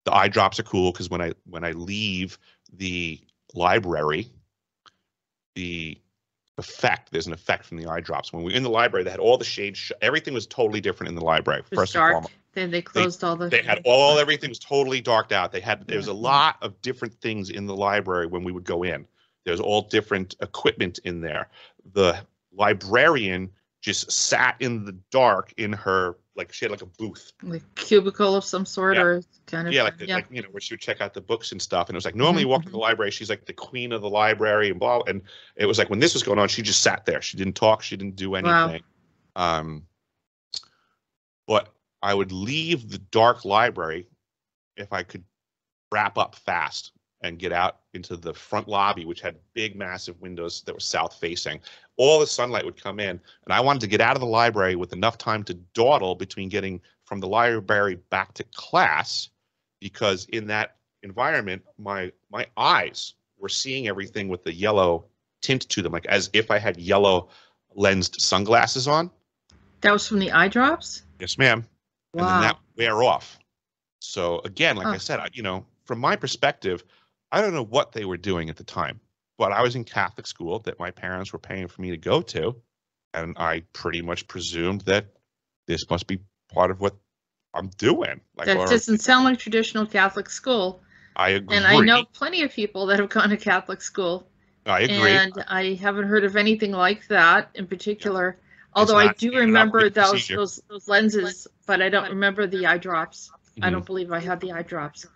The eye drops are cool, because when I leave the library, there's an effect from the eye drops. When we were in the library, they had all the shades. Everything was totally different in the library. First and foremost, they closed all the. They had everything was totally darked out. There was a lot of different things in the library when we would go in. There's all different equipment in there. The librarian just sat in the dark in her, like, she had like a booth, like cubicle of some sort, or kind of, like you know, where she would check out the books and stuff. And it was like, normally you walk to the library, she's like the queen of the library and blah. And it was like, when this was going on, she just sat there. She didn't talk. She didn't do anything. Wow. But I would leave the dark library if I could wrap up fast and get out into the front lobby, which had big, massive windows that were south facing. All the sunlight would come in, and I wanted to get out of the library with enough time to dawdle between getting from the library back to class, because in that environment, my eyes were seeing everything with the yellow tint to them, like as if I had yellow lensed sunglasses on. That was from the eye drops? Yes, ma'am. Wow. And then that would wear off. So again, like I said, you know, from my perspective, I don't know what they were doing at the time, but I was in Catholic school that my parents were paying for me to go to, and I pretty much presumed that this must be part of what I'm doing. Like, that doesn't sound like traditional Catholic school. I agree. And I know plenty of people that have gone to Catholic school. I agree. And I haven't heard of anything like that in particular. Yeah. Although I do remember those lenses, but I don't remember the eye drops. I don't believe I had the eye drops.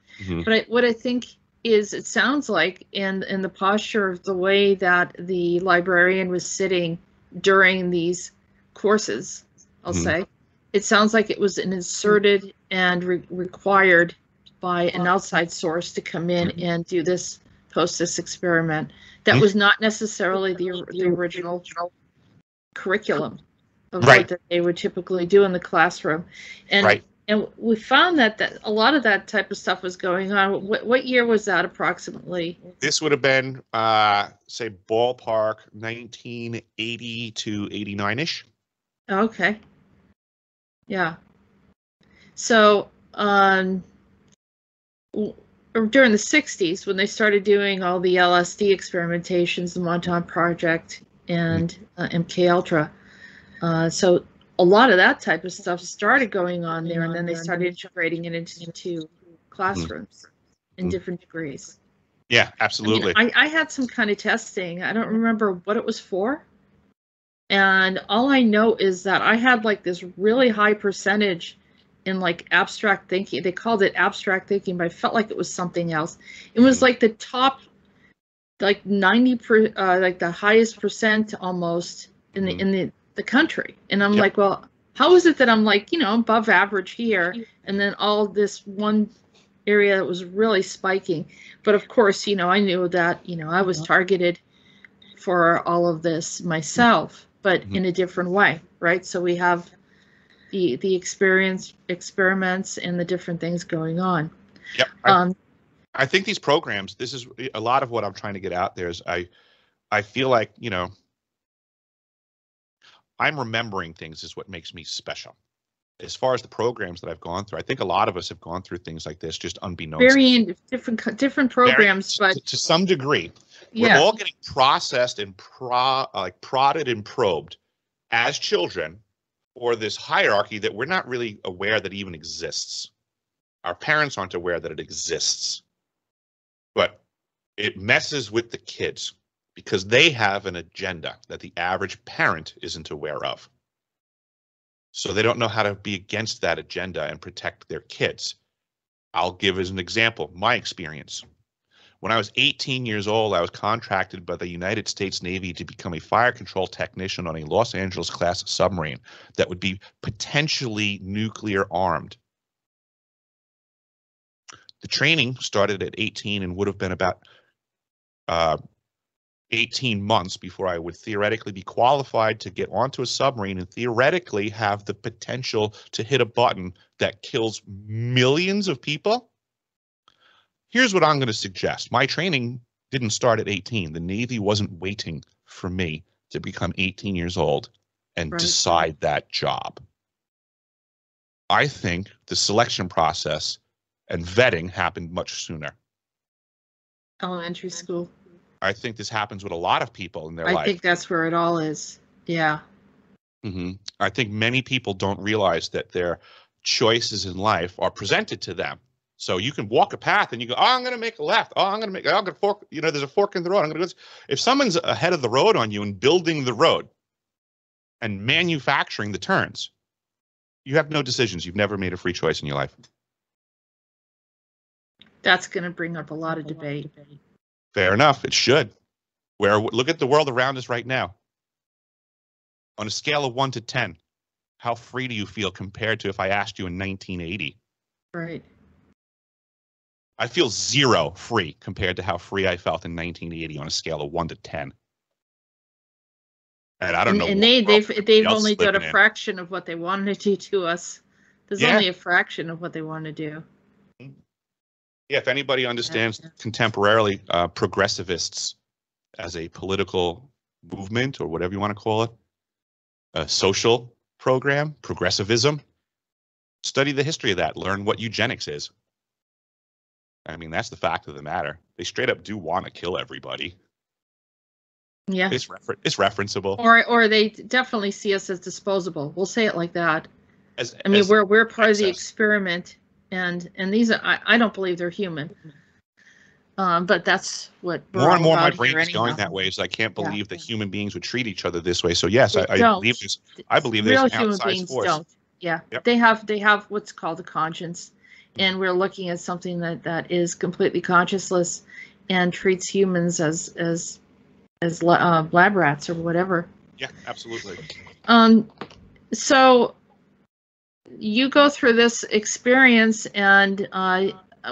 But what I think is, it sounds like in the posture of the way that the librarian was sitting during these courses, I'll say, it sounds like it was inserted and required by an outside source to come in and do this, post this experiment. That was not necessarily the original curriculum of what that they would typically do in the classroom. And and we found that a lot of that type of stuff was going on. What year was that approximately? This would have been, say, ballpark 1980 to 89-ish. Okay. Yeah. So during the 60s, when they started doing all the LSD experimentations, the Montauk Project and MK Ultra, so a lot of that type of stuff started going on there, and then they started integrating it into classrooms in different degrees. Yeah, absolutely. I mean, I had some kind of testing. I don't remember what it was for. And all I know is that I had like this really high percentage in like abstract thinking. They called it abstract thinking, but I felt like it was something else. It was like the top, like 90%, like the highest percent almost in the country. And I'm like, well, how is it that I'm like, you know, above average here, and then all this one area that was really spiking? But of course, you know, I knew that, you know, I was targeted for all of this myself, but in a different way, right? So we have the experiments and the different things going on. Yep. I think these programs, this is a lot of what I'm trying to get out there, is I feel like, you know, I'm remembering things is what makes me special. As far as the programs that I've gone through, I think a lot of us have gone through things like this just unbeknownst. Very different programs, but to some degree, we're all getting processed and prodded and probed as children, or this hierarchy that we're not really aware that even exists. Our parents aren't aware that it exists, but it messes with the kids because they have an agenda that the average parent isn't aware of. So they don't know how to be against that agenda and protect their kids. I'll give as an example my experience. When I was 18 years old, I was contracted by the United States Navy to become a fire control technician on a Los Angeles class submarine that would be potentially nuclear armed. The training started at 18 and would have been about 18 months before I would theoretically be qualified to get onto a submarine and theoretically have the potential to hit a button that kills millions of people. Here's what I'm going to suggest. My training didn't start at 18. The Navy wasn't waiting for me to become 18 years old and decide that job. I think the selection process and vetting happened much sooner. Elementary school. I think this happens with a lot of people in their life. I think that's where it all is. Yeah. I think many people don't realize that their choices in life are presented to them. So you can walk a path and you go, oh, I'm going to make a left. Oh, I'm going to fork. You know, there's a fork in the road. I'm going to go. If someone's ahead of the road on you and building the road and manufacturing the turns, you have no decisions. You've never made a free choice in your life. That's going to bring up a lot of debate. Fair enough. It should. Look at the world around us right now. On a scale of 1 to 10, how free do you feel compared to if I asked you in 1980? Right. I feel 0 free compared to how free I felt in 1980 on a scale of 1 to 10. And I don't know. And they've only done a fraction of what they wanted to do to us. There's only a fraction of what they want to do. Yeah, if anybody understands contemporarily progressivists as a political movement or whatever you want to call it, a social program, progressivism, study the history of that, learn what eugenics is. I mean, that's the fact of the matter. They straight up do want to kill everybody. Yeah. It's referenceable. Or they definitely see us as disposable. We'll say it like that. We're part of the experiment. And these are, I don't believe they're human. But that's what more and more my brain is going that way. So I can't believe that human beings would treat each other this way. So yes, I believe this. I believe there's an outside force. Don't. Yeah, yep. They have what's called a conscience, and we're looking at something that is completely conscienceless and treats humans as lab rats or whatever. Yeah, absolutely. So you go through this experience, and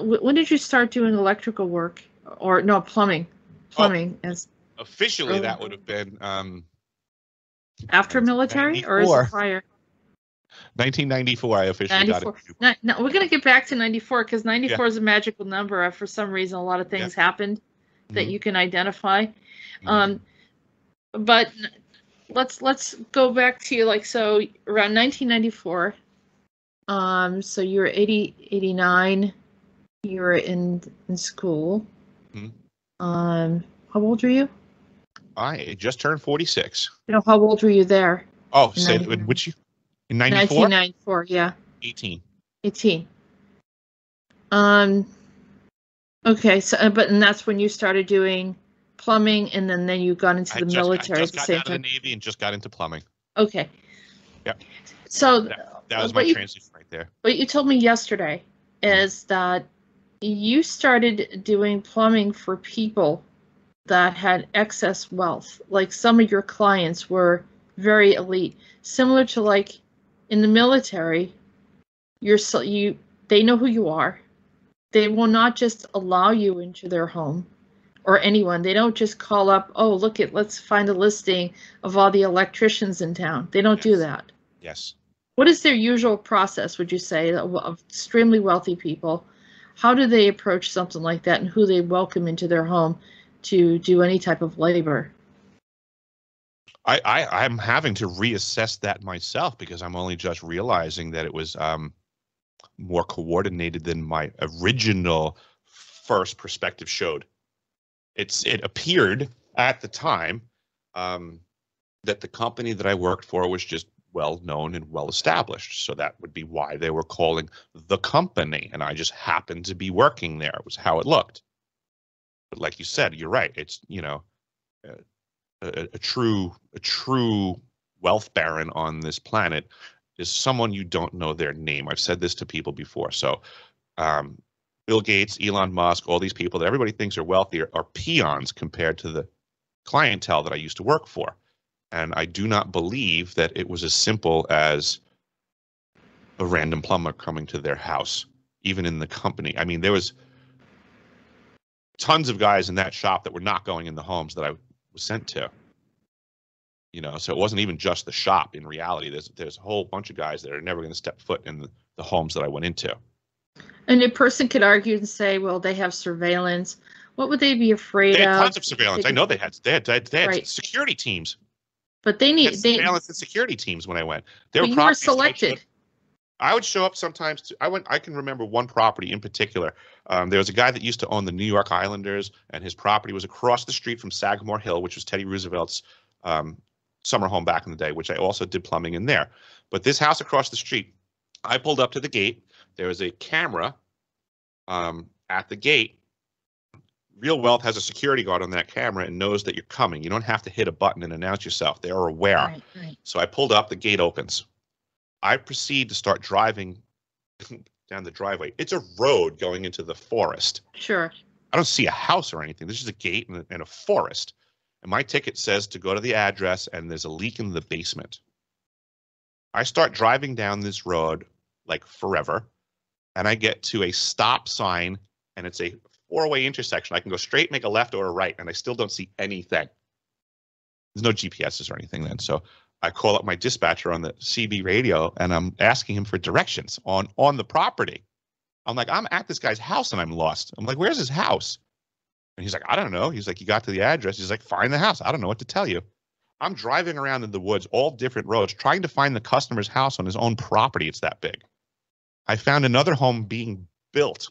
when did you start doing electrical work, or no, plumbing? Plumbing as officially early. That would have been after military, or is it prior? 1994. I officially 94. got it. No, we're gonna get back to 94 because 94 is a magical number. For some reason, a lot of things happened that you can identify. But let's go back to like, so around 1994. So you were 89. You were in school. How old were you? I just turned 46. You know, how old were you there? Oh, say in which you? In 94? 1994, yeah. 18. 18. Okay, so and that's when you started doing plumbing, and then you got into the military. I just got out of the Navy and just got into plumbing. Okay. Yep. So that was my transition right there. What you told me yesterday is that you started doing plumbing for people that had excess wealth. Like some of your clients were very elite, similar to like in the military. They know who you are. They will not just allow you into their home, or anyone. They don't just call up, oh, let's find a listing of all the electricians in town. They don't do that. Yes. What is their usual process, would you say, of extremely wealthy people? How do they approach something like that, and who they welcome into their home to do any type of labor? I'm having to reassess that myself, because I'm only just realizing that it was more coordinated than my original first perspective showed. It appeared at the time that the company that I worked for was just well known and well established, so that would be why they were calling the company, and I just happened to be working there. It was how it looked. But like you said, you're right. It's, you know, a true wealth baron on this planet is someone you don't know their name. I've said this to people before. So Bill Gates, Elon Musk, all these people that everybody thinks are wealthy are peons compared to the clientele that I used to work for. And I do not believe that it was as simple as a random plumber coming to their house, even in the company. I mean, there was tons of guys in that shop that were not going in the homes that I was sent to. You know, so it wasn't even just the shop. In reality, there's a whole bunch of guys that are never going to step foot in the homes that I went into. And a person could argue and say, well, they have surveillance. What would they be afraid of? They had tons of surveillance. I know they had right. security teams. But they surveillance and security teams when I went. You were selected. I would show up sometimes. I can remember one property in particular. There was a guy that used to own the New York Islanders, and his property was across the street from Sagamore Hill, which was Teddy Roosevelt's summer home back in the day, which I also did plumbing in there. But this house across the street, I pulled up to the gate. There was a camera at the gate. Real Wealth has a security guard on that camera and knows that you're coming. You don't have to hit a button and announce yourself. They are aware. Right. So I pulled up, the gate opens. I proceed to start driving down the driveway. It's a road going into the forest. Sure. I don't see a house or anything. This is a gate and a forest. And my ticket says to go to the address, and there's a leak in the basement. I start driving down this road like forever, and I get to a stop sign, and it's a four-way intersection. I can go straight, make a left or a right, and I still don't see anything. There's no GPSs or anything then. So I call up my dispatcher on the CB radio, and I'm asking him for directions on the property. I'm like, I'm at this guy's house, and I'm lost. I'm like, where's his house? And he's like, I don't know. He's like, you got to the address. He's like, find the house. I don't know what to tell you. I'm driving around in the woods, all different roads, trying to find the customer's house on his own property. It's that big. I found another home being built,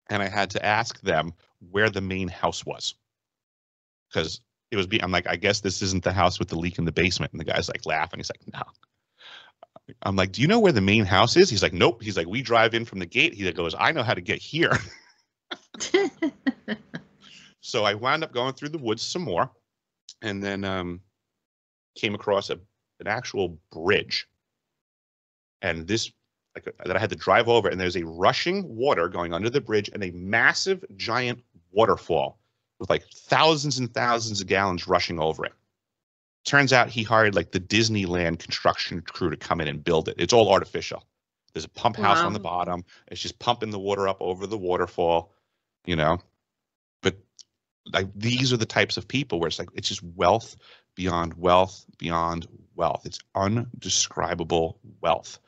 and I had to ask them where the main house was, because it was. I'm like, I guess this isn't the house with the leak in the basement. And the guy's like laughing. He's like, no. I'm like, do you know where the main house is? He's like, nope. He's like, we drive in from the gate. He goes, I know how to get here. So I wound up going through the woods some more, and then came across an actual bridge, and this that I had to drive over, and there's a rushing water going under the bridge and a massive giant waterfall with like thousands and thousands of gallons rushing over it. Turns out he hired like the Disneyland construction crew to come in and build it. It's all artificial. There's a pump house on the bottom. It's just pumping the water up over the waterfall, you know. But like these are the types of people where it's like it's just wealth beyond wealth beyond wealth. It's undescribable wealth.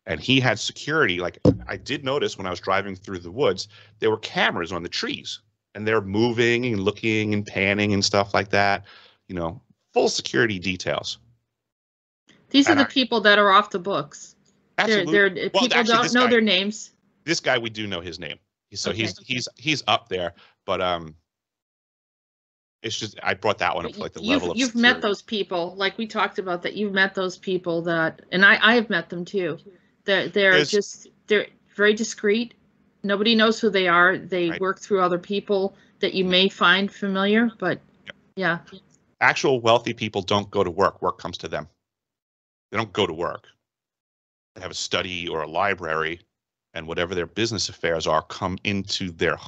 And he had security. Like I did notice when I was driving through the woods, there were cameras on the trees, and they're moving and looking and panning and stuff like that. You know, full security details. These are the people that are off the books. Absolutely. People don't know their names. This guy, we do know his name. So okay. he's up there, but it's just I brought that one up for like the level of. You've met those people, like we talked about that. You've met those people that, and I have met them too. They're very discreet. Nobody knows who they are. They work through other people that you may find familiar, but yeah. Actual wealthy people don't go to work. Work comes to them. They don't go to work. They have a study or a library, and whatever their business affairs are come into their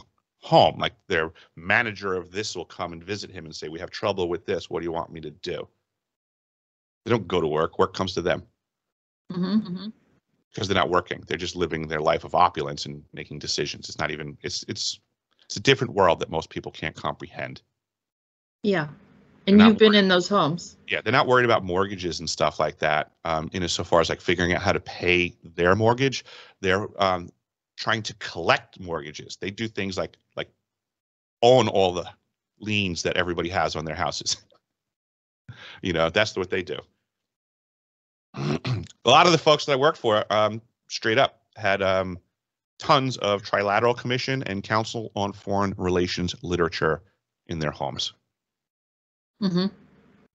home. Like their manager of this will come and visit him and say, we have trouble with this. What do you want me to do? They don't go to work. Work comes to them. Because they're not working. They're just living their life of opulence and making decisions. It's not even, it's a different world that most people can't comprehend. Yeah. And you've been in those homes. Yeah, they're not worried about mortgages and stuff like that. So far as like figuring out how to pay their mortgage, they're trying to collect mortgages. They do things like own all the liens that everybody has on their houses. You know, that's what they do. A lot of the folks that I worked for, straight up, had tons of Trilateral Commission and Council on Foreign Relations literature in their homes.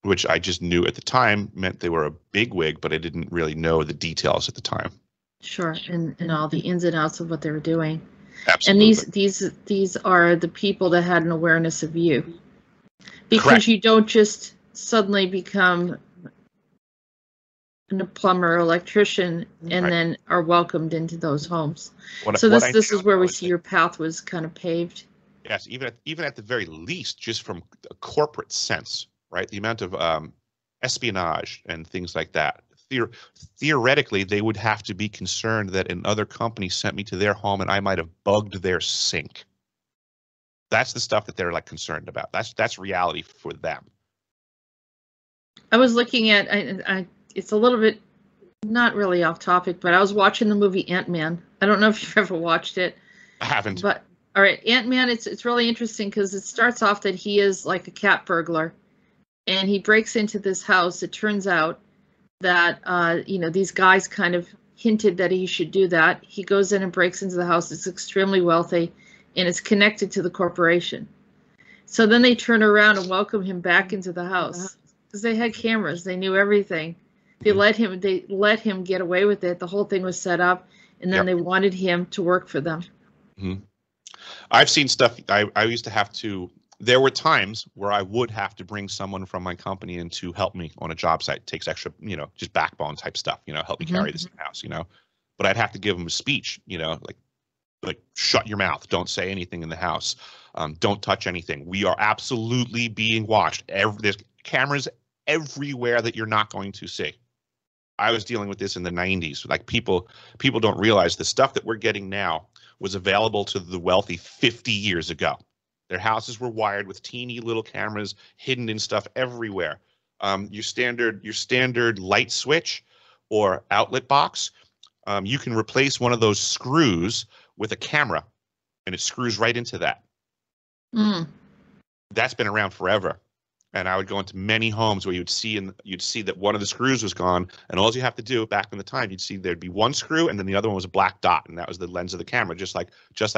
Which I just knew at the time meant they were a bigwig, but I didn't really know the details at the time. Sure, and all the ins and outs of what they were doing. Absolutely. And these are the people that had an awareness of you, because Correct. You don't just suddenly become a plumber or electrician and then are welcomed into those homes. This is where we see your path was kind of paved. Yes, even at the very least, just from a corporate sense, right? The amount of espionage and things like that. Theoretically, they would have to be concerned that another company sent me to their home and I might have bugged their sink. That's the stuff that they're like concerned about. That's reality for them. I was looking at, it's a little bit not really off topic, but I was watching the movie Antman. I don't know if you've ever watched it. I haven't. But all right, Antman, it's really interesting because it starts off that he is like a cat burglar, and he breaks into this house. It turns out that these guys kind of hinted that he should do that. He goes in and breaks into the house. It's extremely wealthy, and it's connected to the corporation. So then they turn around and welcome him back into the house because they had cameras. They knew everything. They let him get away with it. The whole thing was set up, and then they wanted him to work for them. I've seen stuff. I used to have to. There were times where I would have to bring someone from my company in to help me on a job site. It takes extra, just backbone type stuff. Help me carry this in the house. But I'd have to give them a speech. Like shut your mouth. Don't say anything in the house. Don't touch anything. We are absolutely being watched. There's cameras everywhere that you're not going to see. I was dealing with this in the 90s. Like people don't realize the stuff that we're getting now was available to the wealthy 50 years ago. Their houses were wired with teeny little cameras hidden in stuff everywhere. Your standard light switch or outlet box, you can replace one of those screws with a camera, and it screws right into that. That's been around forever. And I would go into many homes where you'd see that one of the screws was gone, and all you have to do back in the time, you'd see there'd be one screw, and then the other one was a black dot, and that was the lens of the camera, just like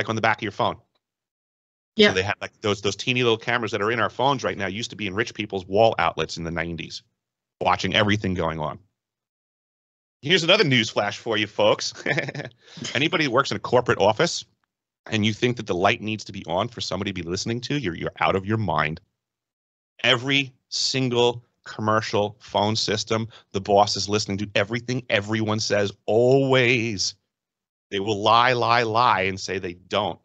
on the back of your phone. Yeah. So they had like those teeny little cameras that are in our phones right now used to be in rich people's wall outlets in the 90s, watching everything going on. Here's another news flash for you folks. Anybody who works in a corporate office and you think that the light needs to be on for somebody to be listening to, you're out of your mind. Every single commercial phone system, the boss is listening to everything everyone says always. They will lie and say they don't.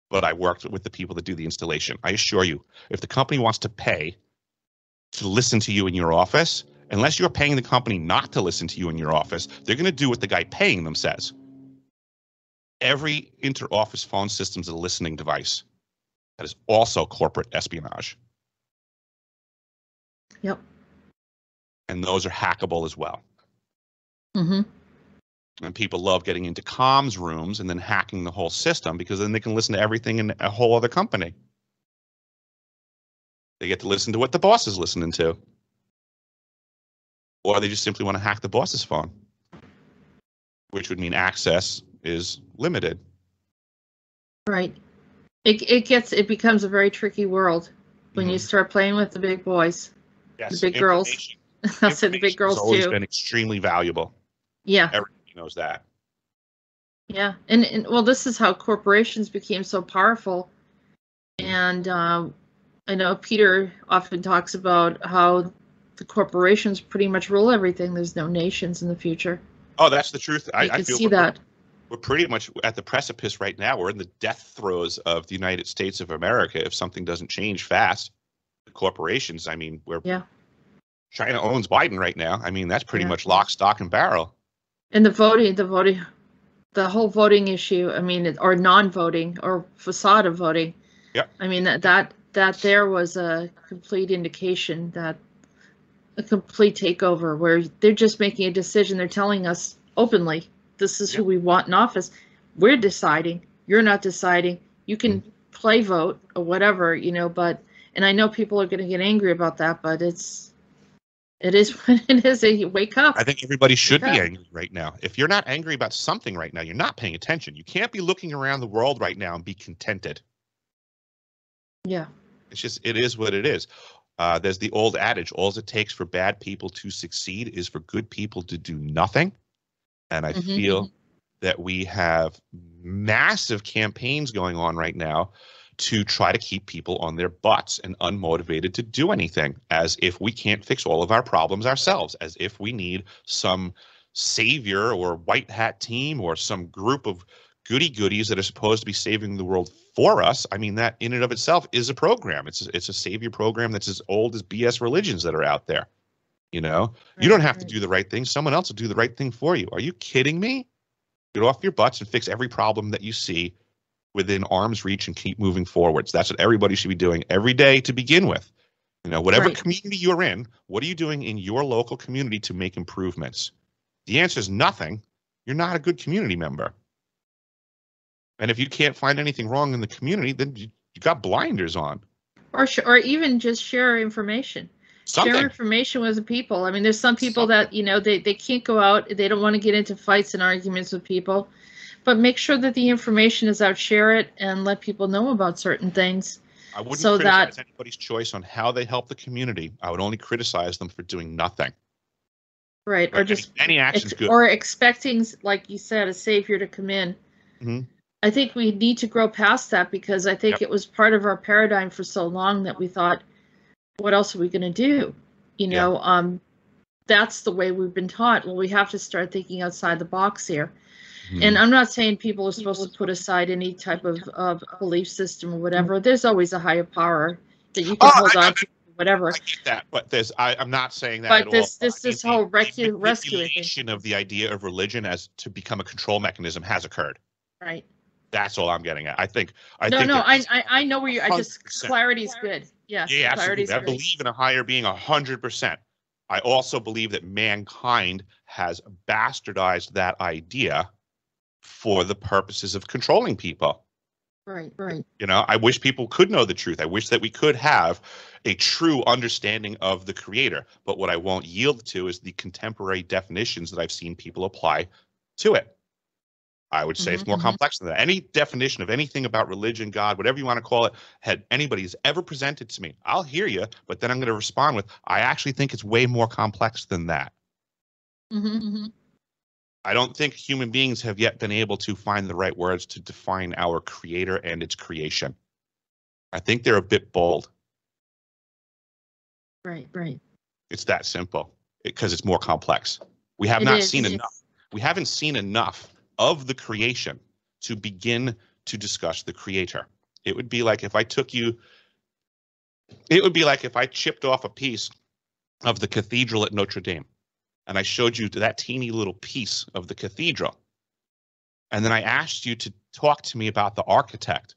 But I worked with the people that do the installation. I assure you, if the company wants to pay to listen to you in your office Unless you're paying the company not to listen to you in your office, they're going to do what the guy paying them says. Every inter-office phone system is a listening device. That is also corporate espionage. Yep. And those are hackable as well. Mm-hmm. And people love getting into comms rooms and then hacking the whole system, because then they can listen to everything in a whole other company. They get to listen to what the boss is listening to. Or they just simply want to hack the boss's phone, which would mean access is limited. Right. It becomes a very tricky world when you start playing with the big boys, yes, the big girls. I'll say the big girls has always too. been extremely valuable. Yeah. Everybody knows that. Yeah, and well, this is how corporations became so powerful. And I know Peter often talks about how the corporations pretty much rule everything. There's no nations in the future. Oh, that's the truth. I I can feel see that. We're pretty much at the precipice right now. We're in the death throes of the United States of America if something doesn't change fast. The corporations, I mean, China owns Biden right now. I mean, that's pretty much lock, stock, and barrel. And the whole voting issue, I mean, or non-voting or facade of voting. Yeah. I mean, that there was a complete indication that a complete takeover where they're just making a decision. They're telling us openly, this is who we want in office. We're deciding. You're not deciding. You can play vote or whatever, and I know people are going to get angry about that, but it is what it is. A wake up. I think everybody should be angry right now. If you're not angry about something right now, you're not paying attention. You can't be looking around the world right now and be contented. Yeah. It is what it is. There's the old adage, all it takes for bad people to succeed is for good people to do nothing. And I feel that we have massive campaigns going on right now to try to keep people on their butts and unmotivated to do anything, as if we can't fix all of our problems ourselves, as if we need some savior or white hat team or some group of goodies that are supposed to be saving the world for us. I mean, that in and of itself is a program. It's a savior program that's as old as BS religions that are out there. You don't have to do the right thing. Someone else will do the right thing for you. Are you kidding me? Get off your butts and fix every problem that you see within arm's reach and keep moving forwards. That's what everybody should be doing every day to begin with. Whatever community you're in, what are you doing in your local community to make improvements? The answer is nothing. You're not a good community member. And if you can't find anything wrong in the community, then you got blinders on. Or even just share information. Something. Share information with the people. I mean, there's some people that, they can't go out. They don't want to get into fights and arguments with people. But make sure that the information is out. Share it and let people know about certain things. I wouldn't criticize anybody's choice on how they help the community. I would only criticize them for doing nothing. Right. Or just any action's good. Or expecting, like you said, a savior to come in. Mm-hmm. I think we need to grow past that, because I think it was part of our paradigm for so long that we thought, what else are we going to do? That's the way we've been taught. Well, we have to start thinking outside the box here. And I'm not saying people are supposed to put aside any type of belief system or whatever. There's always a higher power that you can hold on to, whatever. I get that, but I'm not saying that but at this, all. This whole rescue manipulation of the idea of religion as to become a control mechanism has occurred. Right. That's all I'm getting at. I know where you're. Clarity is good. Yeah. Yeah, absolutely. I great. believe in a higher being 100%. I also believe that mankind has bastardized that idea for the purposes of controlling people. Right. I wish people could know the truth. I wish that we could have a true understanding of the creator. But what I won't yield to is the contemporary definitions that I've seen people apply to it. I would say it's more complex than that. Any definition of anything about religion, God, whatever you want to call it, had anybody's ever presented to me, I'll hear you, but then I'm going to respond with, I actually think it's way more complex than that. I don't think human beings have yet been able to find the right words to define our creator and its creation. I think they're a bit bold. Right. It's that simple because it's more complex. We have not seen enough. We haven't seen enough of the creation to begin to discuss the creator. It would be like if I chipped off a piece of the cathedral at Notre Dame. And I showed you that teeny little piece of the cathedral. And then I asked you to talk to me about the architect.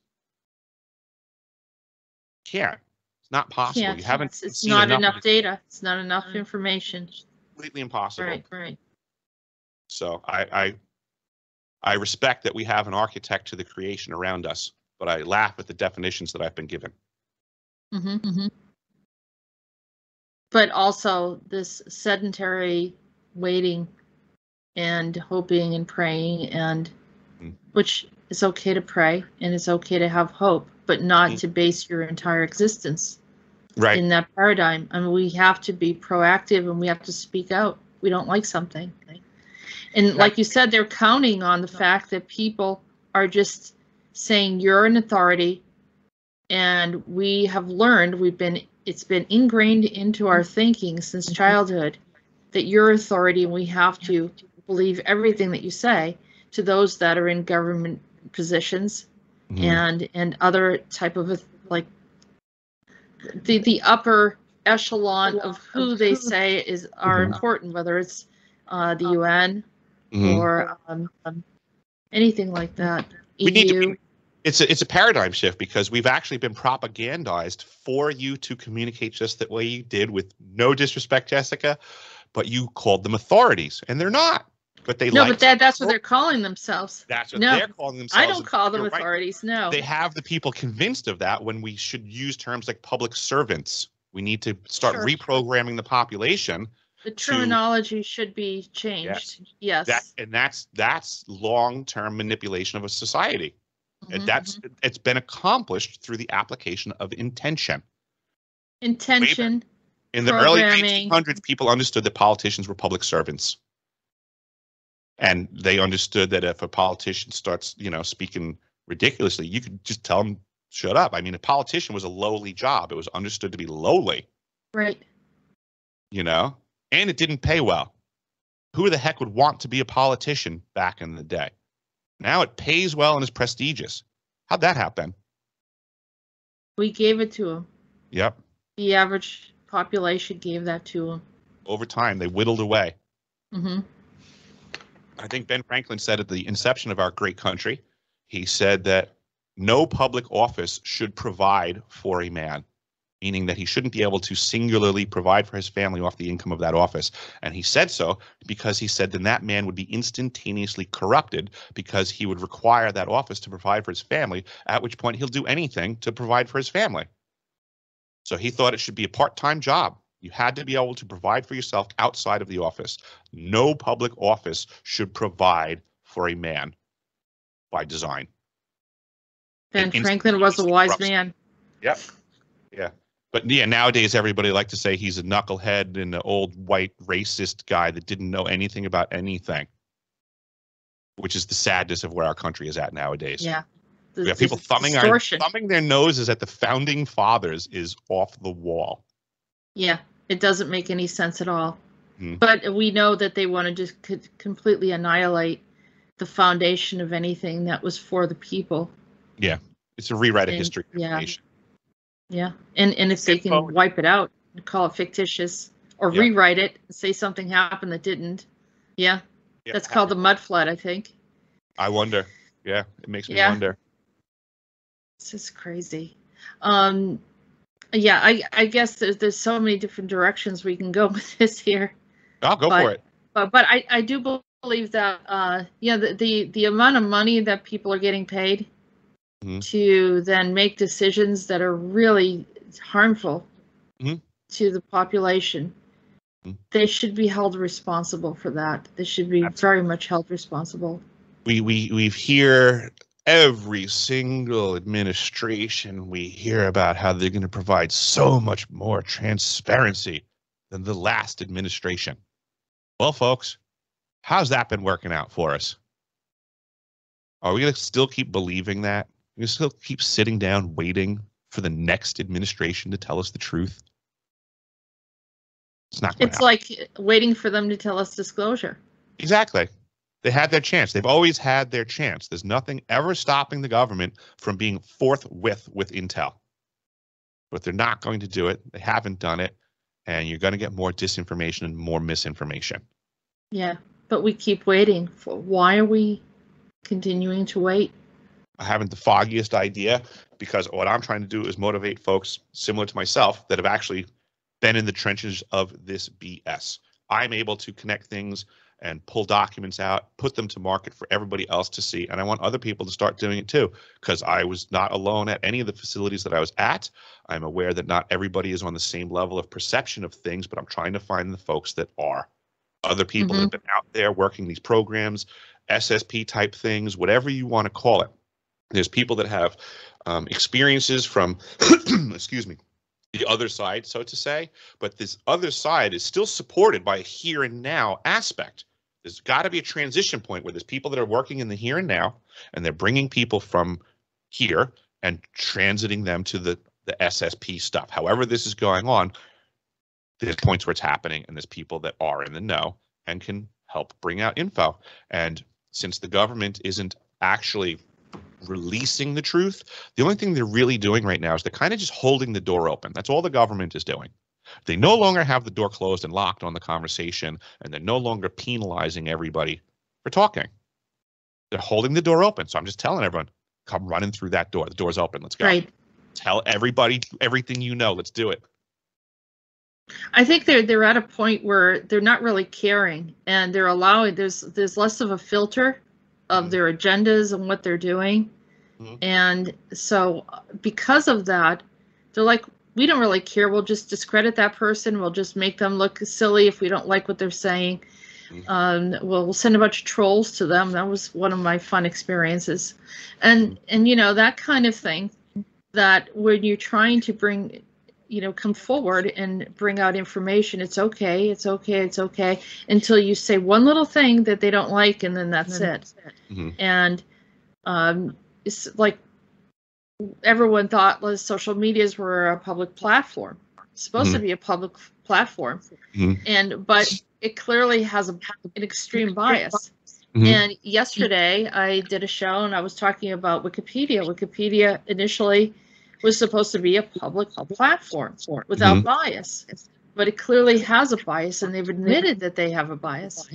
Can't. It's not possible. Can't. You haven't It's seen not enough of data. It's not enough information. completely impossible. Right, right. So I respect that we have an architect to the creation around us, but I laugh at the definitions that I've been given. Mm-hmm, mm-hmm. But also this sedentary waiting and hoping and praying, and which is okay to pray and it's okay to have hope, but not to base your entire existence in that paradigm. I mean, we have to be proactive and we have to speak out. We don't like something. And like you said, they're counting on the fact that people are just saying you're an authority, and we have learned, it's been ingrained into our thinking since childhood that you're authority, and we have to believe everything that you say, to those that are in government positions and other type of like the upper echelon of who they say are important, whether it's the UN or anything like that. EU. It's a paradigm shift, because we've actually been propagandized for you to communicate just the way you did, with no disrespect, Jessica, but you called them authorities, and they're not. But they but that's what they're calling themselves. That's what they're calling themselves. I don't call them authorities. Right. No, they have the people convinced of that, when we should use terms like public servants. We need to start reprogramming the population. The terminology should be changed. Yes. That's long-term manipulation of a society. And it's been accomplished through the application of intention. Intention. In the early 1800s, people understood that politicians were public servants. And they understood that if a politician starts, speaking ridiculously, you could just tell them, shut up. I mean, a politician was a lowly job. It was understood to be lowly. Right. And it didn't pay well. Who the heck would want to be a politician back in the day? Now it pays well and is prestigious. How'd that happen? We gave it to them. Yep. The average population gave that to them. Over time, they whittled away. Mm-hmm. I think Ben Franklin said at the inception of our great country, he said that no public office should provide for a man, meaning that he shouldn't be able to singularly provide for his family off the income of that office. And he said so because he said then that man would be instantaneously corrupted, because he would require that office to provide for his family, at which point he'll do anything to provide for his family. So he thought it should be a part-time job. You had to be able to provide for yourself outside of the office. No public office should provide for a man by design. Ben Franklin was a wise man. Yep. Yeah. But yeah, nowadays everybody like to say he's a knucklehead and an old white racist guy that didn't know anything about anything, which is the sadness of where our country is at nowadays. Yeah. We have people thumbing their noses at the founding fathers is off the wall. Yeah, it doesn't make any sense at all. But we know that they want to just completely annihilate the foundation of anything that was for the people. Yeah, it's a rewrite of history. Yeah, and if they can wipe it out and call it fictitious, or rewrite it and say something happened that didn't. Yeah, that's called the mud flood, I think. I wonder. Yeah, it makes me wonder. It's just crazy. Yeah, I guess there's so many different directions we can go with this here. I'll go for it. But I do believe that the amount of money that people are getting paid to then make decisions that are really harmful to the population, they should be held responsible for that. They should be very much held responsible. We hear every single administration, we hear about how they're going to provide so much more transparency than the last administration. Well, folks, how's that been working out for us? Are we going to still keep believing that? We're going to still keep sitting down waiting for the next administration to tell us the truth? It's not going to happen. Like waiting for them to tell us disclosure. Exactly. They had their chance. They've always had their chance. There's nothing ever stopping the government from being forthwith with intel. But they're not going to do it. They haven't done it. and you're going to get more disinformation and more misinformation. Yeah, but we keep waiting. Why are we continuing to wait? I haven't the foggiest idea, because what I'm trying to do is motivate folks similar to myself that have actually been in the trenches of this BS. I'm able to connect things and pull documents out, put them to market for everybody else to see. And I want other people to start doing it too, because I was not alone at any of the facilities that I was at. I'm aware that not everybody is on the same level of perception of things, but I'm trying to find the folks that are. Other people that have been out there working these programs, SSP type things, whatever you want to call it. There's people that have experiences from, excuse me, the other side, so to say, but this other side is still supported by a here and now aspect. There's got to be a transition point where there's people that are working in the here and now, and they're bringing people from here and transiting them to the SSP stuff. However this is going on, there's points where it's happening, and there's people that are in the know and can help bring out info. And since the government isn't actually releasing the truth, the only thing they're really doing right now is they're kind of just holding the door open. That's all the government is doing. They no longer have the door closed and locked on the conversation, and they're no longer penalizing everybody for talking. They're holding the door open. So I'm just telling everyone, come running through that door. The door's open. Let's go. Right. Tell everybody everything you know. Let's do it. I think they're at a point where they're not really caring, and they're allowing, there's less of a filter of their agendas and what they're doing. And so because of that, they're like, we don't really care. We'll just discredit that person. We'll just make them look silly if we don't like what they're saying. We'll send a bunch of trolls to them. That was one of my fun experiences. And you know, that kind of thing, that when you're trying to bring, you know, come forward and bring out information, it's okay, until you say one little thing that they don't like, and then that's it. And it's like everyone thought social medias were a public platform. It's supposed to be a public platform, but it clearly has an extreme bias. And yesterday I did a show and I was talking about Wikipedia. Wikipedia initially was supposed to be a public platform without bias, but it clearly has a bias, and they've admitted that they have a bias.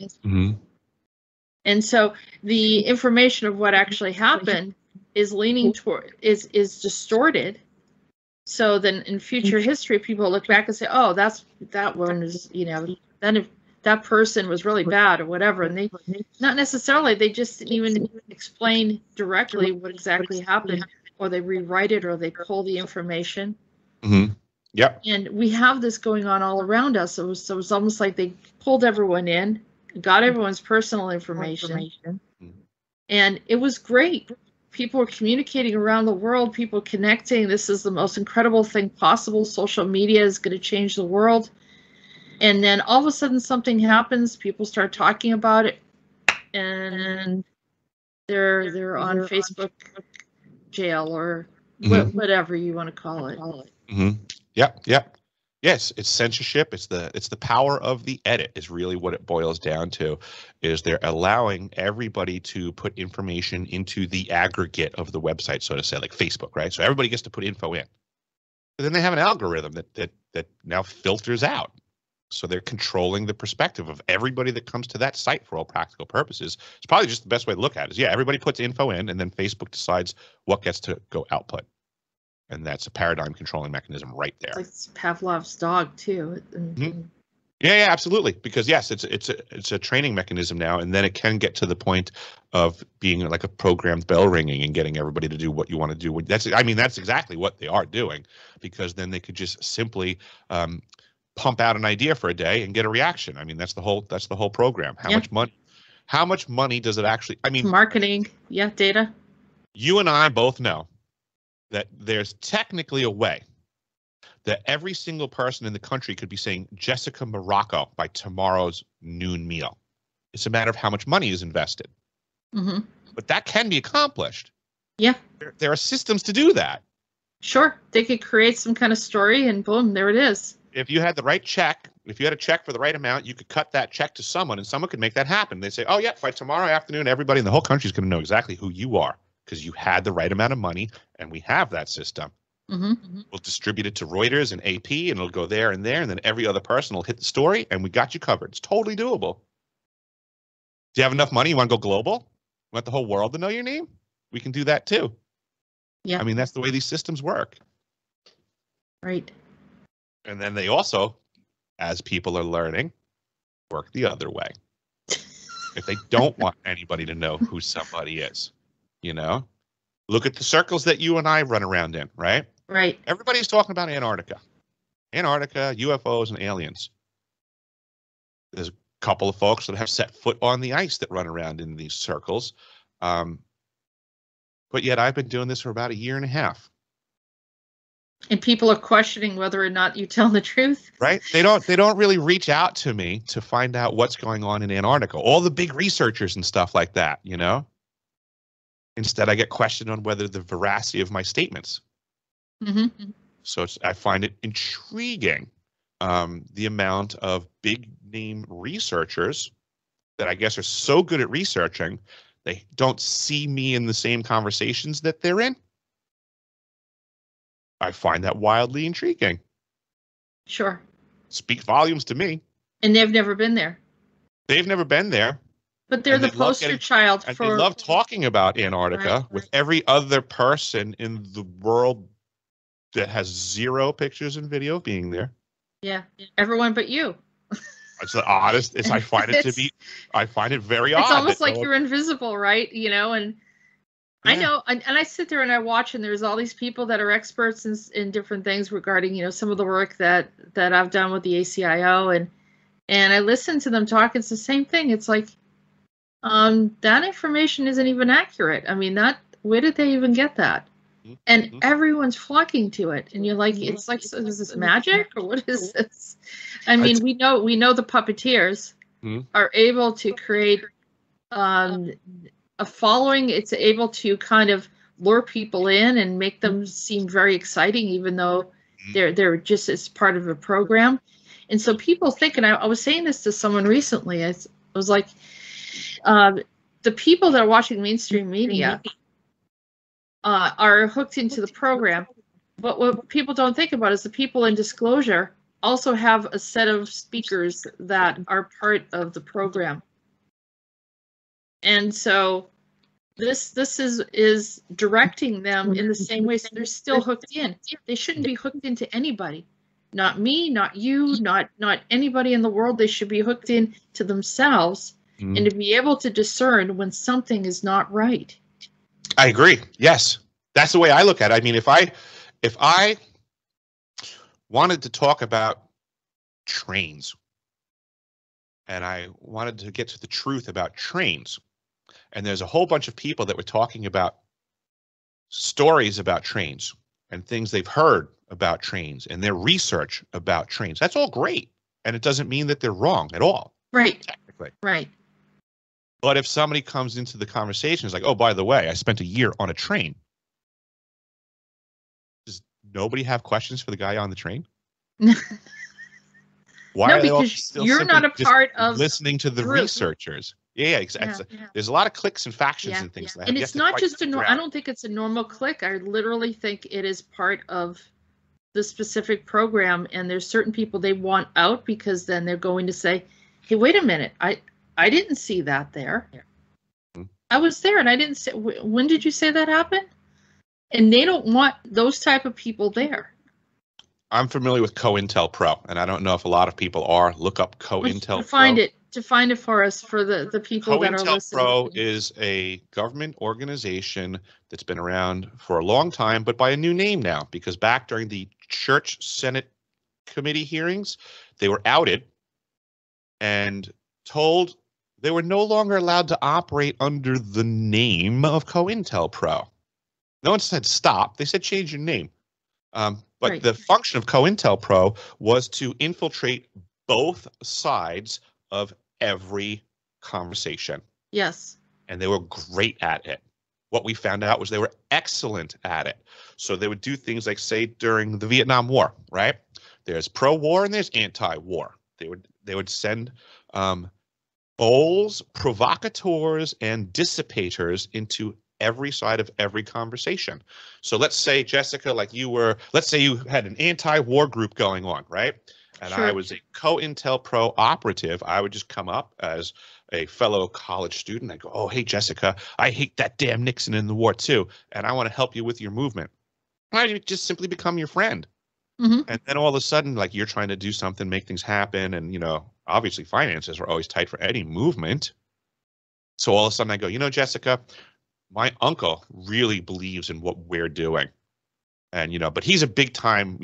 And so the information of what actually happened is leaning toward, is distorted. So then in future history, people look back and say, oh, that one is, you know, then if that person was really bad or whatever, and they, not necessarily, they just didn't even explain directly what exactly happened, or they rewrite it, or they pull the information. Yep. And we have this going on all around us. So it was almost like they pulled everyone in, got everyone's personal information, and it was great. People were communicating around the world, people connecting. This is the most incredible thing possible. Social media is going to change the world. And then all of a sudden something happens, people start talking about it, and they're on Facebook jail, or whatever you want to call it. Yep. Yes, it's censorship. It's the power of the edit is really what it boils down to. Is they're allowing everybody to put information into the aggregate of the website, so to say, like Facebook, right? So everybody gets to put info in. But then they have an algorithm that now filters out. So they're controlling the perspective of everybody that comes to that site for all practical purposes. It's probably just the best way to look at it is, yeah, everybody puts info in, and then Facebook decides what gets to go output. And that's a paradigm controlling mechanism right there. It's like Pavlov's dog too. Yeah, absolutely. Because yes, it's a training mechanism now, and then it can get to the point of being like a programmed bell ringing and getting everybody to do what you want to do. That's exactly what they are doing, because then they could just simply pump out an idea for a day and get a reaction. I mean, that's the whole program. How much money does it actually? I mean, marketing, data. You and I both know that there's technically a way that every single person in the country could be saying Jessica Marrocco by tomorrow's noon meal. It's a matter of how much money is invested. But that can be accomplished. Yeah. There are systems to do that. Sure. They could create some kind of story, and boom, there it is. If you had the right check, if you had a check for the right amount, you could cut that check to someone, and someone could make that happen. They say, oh yeah, by tomorrow afternoon, everybody in the whole country is going to know exactly who you are, because you had the right amount of money, and we have that system. We'll distribute it to Reuters and AP, and it'll go there, and then every other person will hit the story, and we got you covered. It's totally doable. Do you have enough money? You want to go global? You want the whole world to know your name? We can do that too. Yeah. I mean, that's the way these systems work. Right. And then they also, as people are learning, work the other way. If they don't want anybody to know who somebody is, you know? Look at the circles that you and I run around in, right? Right. Everybody's talking about Antarctica. Antarctica, UFOs, and aliens. There's a couple of folks that have set foot on the ice that run around in these circles. But yet I've been doing this for about 1.5 years. And people are questioning whether or not you tell the truth. Right? They don't really reach out to me to find out what's going on in Antarctica. All the big researchers and stuff like that, you know? Instead, I get questioned on whether the veracity of my statements. So I find it intriguing, the amount of big name researchers that I guess are so good at researching, they don't see me in the same conversations that they're in. I find that wildly intriguing. Sure. Speaks volumes to me. And they've never been there. They've never been there. But they're the poster child and for. They love talking about Antarctica with every other person in the world that has 0 pictures and video being there. Yeah, everyone but you. It's the oddest. I find it very odd. It's almost like you're invisible, right? You know, and yeah. I know, and I sit there and I watch, and there's all these people that are experts in different things regarding, you know, some of the work that I've done with the ACIO, and I listen to them talk. It's the same thing. It's like, that information isn't even accurate. I mean, where did they even get that? And everyone's flocking to it, and you're like, it's like, so is this magic or what is this? I mean, we know the puppeteers are able to create a following. It's able to kind of lure people in and make them seem very exciting, even though they're just as part of a program. And so people think, and I was saying this to someone recently, I was like, the people that are watching mainstream media are hooked into the program, but what people don't think about is the people in disclosure also have a set of speakers that are part of the program. And so this is directing them in the same way, so they're still hooked in. They shouldn't be hooked into anybody. Not me, not you, not anybody in the world. They should be hooked in to themselves and to be able to discern when something is not right. I agree. Yes. That's the way I look at it. I mean, if I wanted to talk about trains and I wanted to get to the truth about trains, and there's a whole bunch of people that were talking about stories about trains and things they've heard about trains and their research about trains, that's all great. And it doesn't mean that they're wrong at all. Right. Technically. Right. But if somebody comes into the conversation, it's like, oh, by the way, I spent a year on a train. Does nobody have questions for the guy on the train? Why no, are they all because still you're not a part of listening to the researchers? Yeah, exactly. Yeah. There's a lot of cliques and factions and things. And it's not just I don't think it's a normal clique. I literally think it is part of the specific program. And there's certain people they want out because then they're going to say, hey, wait a minute. I didn't see that there. I was there and I didn't say, when did you say that happened? And they don't want those type of people there. I'm familiar with COINTEL Pro, and I don't know if a lot of people are. Look up COINTEL Pro. Define it for us, for the people that are listening. COINTEL Pro is a government organization that's been around for a long time, but by a new name now, because back during the Church Senate Committee hearings, they were outed and told they were no longer allowed to operate under the name of COINTEL Pro. No one said stop. They said change your name. But the function of COINTEL Pro was to infiltrate both sides of every conversation. Yes. And they were great at it. What we found out was they were excellent at it. So they would do things like, say, during the Vietnam War, right? There's pro-war and there's anti-war. They would send bowls, provocateurs, and dissipators into every side of every conversation. So let's say, Jessica, let's say you had an anti-war group going on, right? And Sure. I was a COINTELPRO operative. I would just come up as a fellow college student. I go, oh, hey, Jessica, I hate that damn Nixon in the war too, and I want to help you with your movement. I just simply become your friend. Mm-hmm. And then all of a sudden, like, you're trying to do something, make things happen. And, obviously finances are always tight for any movement. So all of a sudden I go, Jessica, my uncle really believes in what we're doing. And, but he's a big time,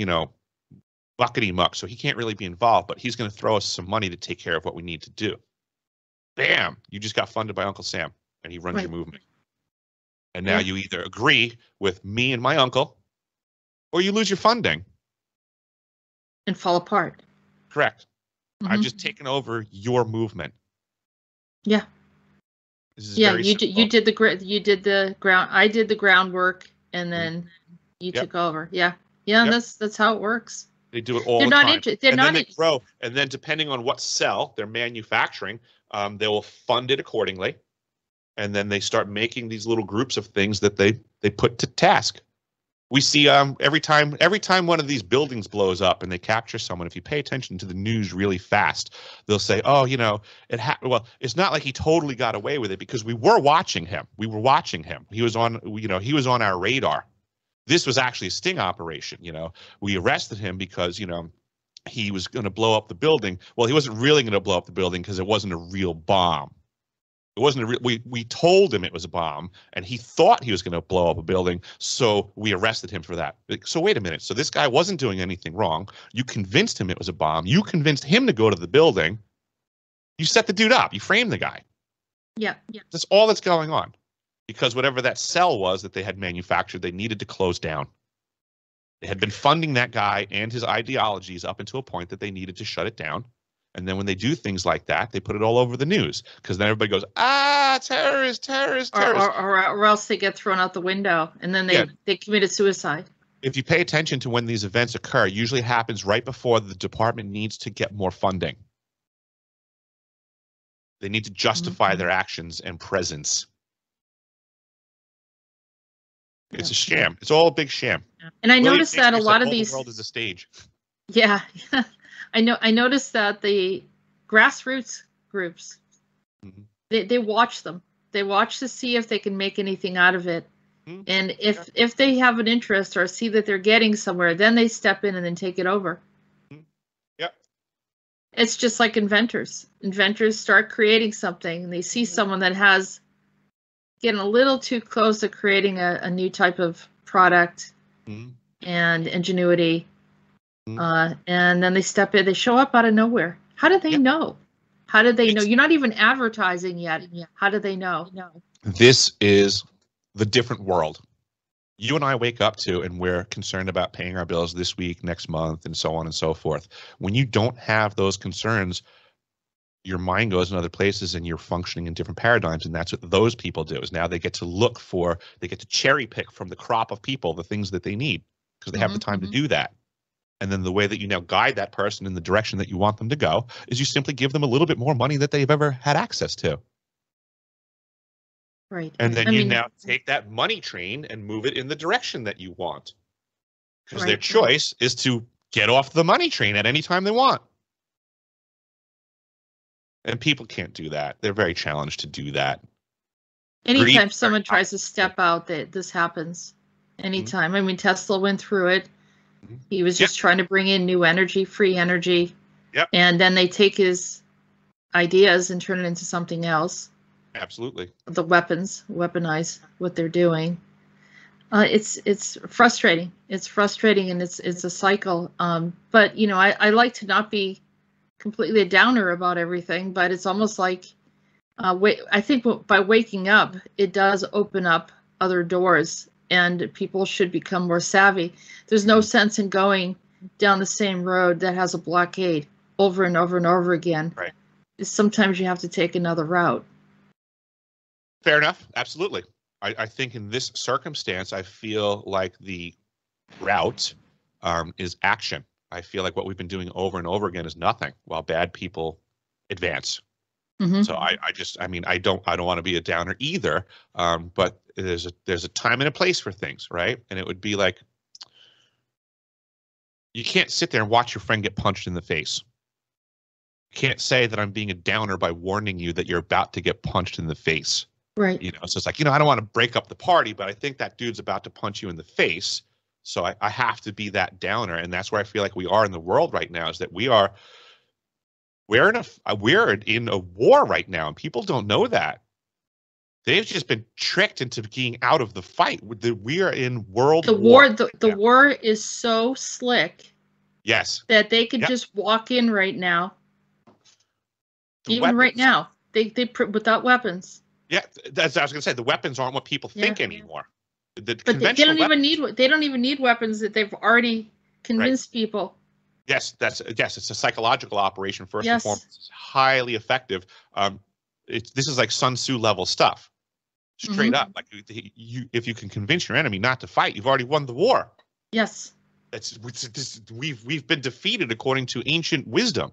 buckety muck. So he can't really be involved, but he's going to throw us some money to take care of what we need to do. Bam, you just got funded by Uncle Sam and he runs your movement. And now you either agree with me and my uncle or you lose your funding. And fall apart. Correct. Mm-hmm. I've just taken over your movement. Yeah. You did the ground. I did the groundwork, and then you took over. Yeah. That's how it works. They do it all the time. They grow, and then depending on what cell they're manufacturing, they will fund it accordingly, and then they start making these little groups of things that they put to task. We see every time one of these buildings blows up and they capture someone, if you pay attention to the news really fast, they'll say, oh, well, it's not like he totally got away with it because we were watching him. He was on our radar. This was actually a sting operation. We arrested him because, he was going to blow up the building. Well, he wasn't really going to blow up the building because it wasn't a real bomb. It wasn't we told him it was a bomb, and he thought he was going to blow up a building, so we arrested him for that. So wait a minute. So this guy wasn't doing anything wrong. You convinced him it was a bomb. You convinced him to go to the building. You set the dude up. You framed the guy. Yeah. That's all that's going on. Because whatever that cell was that they had manufactured, they needed to close down. They had been funding that guy and his ideologies up until a point that they needed to shut it down. And then when they do things like that, they put it all over the news because then everybody goes, terrorist. Or else they get thrown out the window and then they committed suicide. If you pay attention to when these events occur, it usually happens right before the department needs to get more funding. They need to justify their actions and presence. It's a sham. It's all a big sham. And I noticed that a lot of these. The world is a stage. Yeah. I noticed that the grassroots groups, they watch them. They watch to see if they can make anything out of it. Mm-hmm. And if they have an interest or see that they're getting somewhere, then they step in and then take it over. Mm-hmm. Yep. It's just like inventors. Inventors start creating something and they see someone that has getting a little too close to creating a new type of product and ingenuity. And then they step in, they show up out of nowhere. How did they know? How did they know? You're not even advertising yet. How did they know? This is the different world you and I wake up to, and we're concerned about paying our bills this week, next month, and so on and so forth. When you don't have those concerns, your mind goes in other places and you're functioning in different paradigms. And that's what those people do, is now they get to cherry pick from the crop of people the things that they need because they have the time to do that. And then the way that you now guide that person in the direction that you want them to go is you simply give them a little bit more money that they've ever had access to. Right. And then now take that money train and move it in the direction that you want. Because their choice is to get off the money train at any time they want. And people can't do that. They're very challenged to do that. Anytime someone tries to step out, this happens. Anytime. I mean, Tesla went through it. He was just trying to bring in new energy, free energy. Yep. And then they take his ideas and turn it into something else. Absolutely. The weaponize what they're doing. It's frustrating. It's frustrating, and it's a cycle. But I like to not be completely a downer about everything, but it's almost like I think by waking up, it does open up other doors. And people should become more savvy. There's no sense in going down the same road that has a blockade over and over and over again. Right. Sometimes you have to take another route. Fair enough. Absolutely. I think in this circumstance, I feel like the route is action. I feel like what we've been doing over and over again is nothing while bad people advance. Mm-hmm. So I mean, I don't want to be a downer either. But there's a time and a place for things, right? And it would be like, you can't sit there and watch your friend get punched in the face. You can't say that I'm being a downer by warning you that you're about to get punched in the face. Right. You know, so it's like, I don't want to break up the party, but I think that dude's about to punch you in the face. So I have to be that downer. And that's where I feel like we are in the world right now, is that we're in a war right now, and people don't know that. They've just been tricked into being out of the fight. We are in world war. The war is so slick. Yes. That they could just walk in right now. Even weapons, right now, they without weapons. Yeah, that's I was going to say. The weapons aren't what people think anymore. But they don't even need weapons. That they've already convinced people. Yes, it's a psychological operation first and foremost. It's highly effective. This is like Sun Tzu level stuff, straight up. Like if you can convince your enemy not to fight, you've already won the war. Yes. We've been defeated according to ancient wisdom.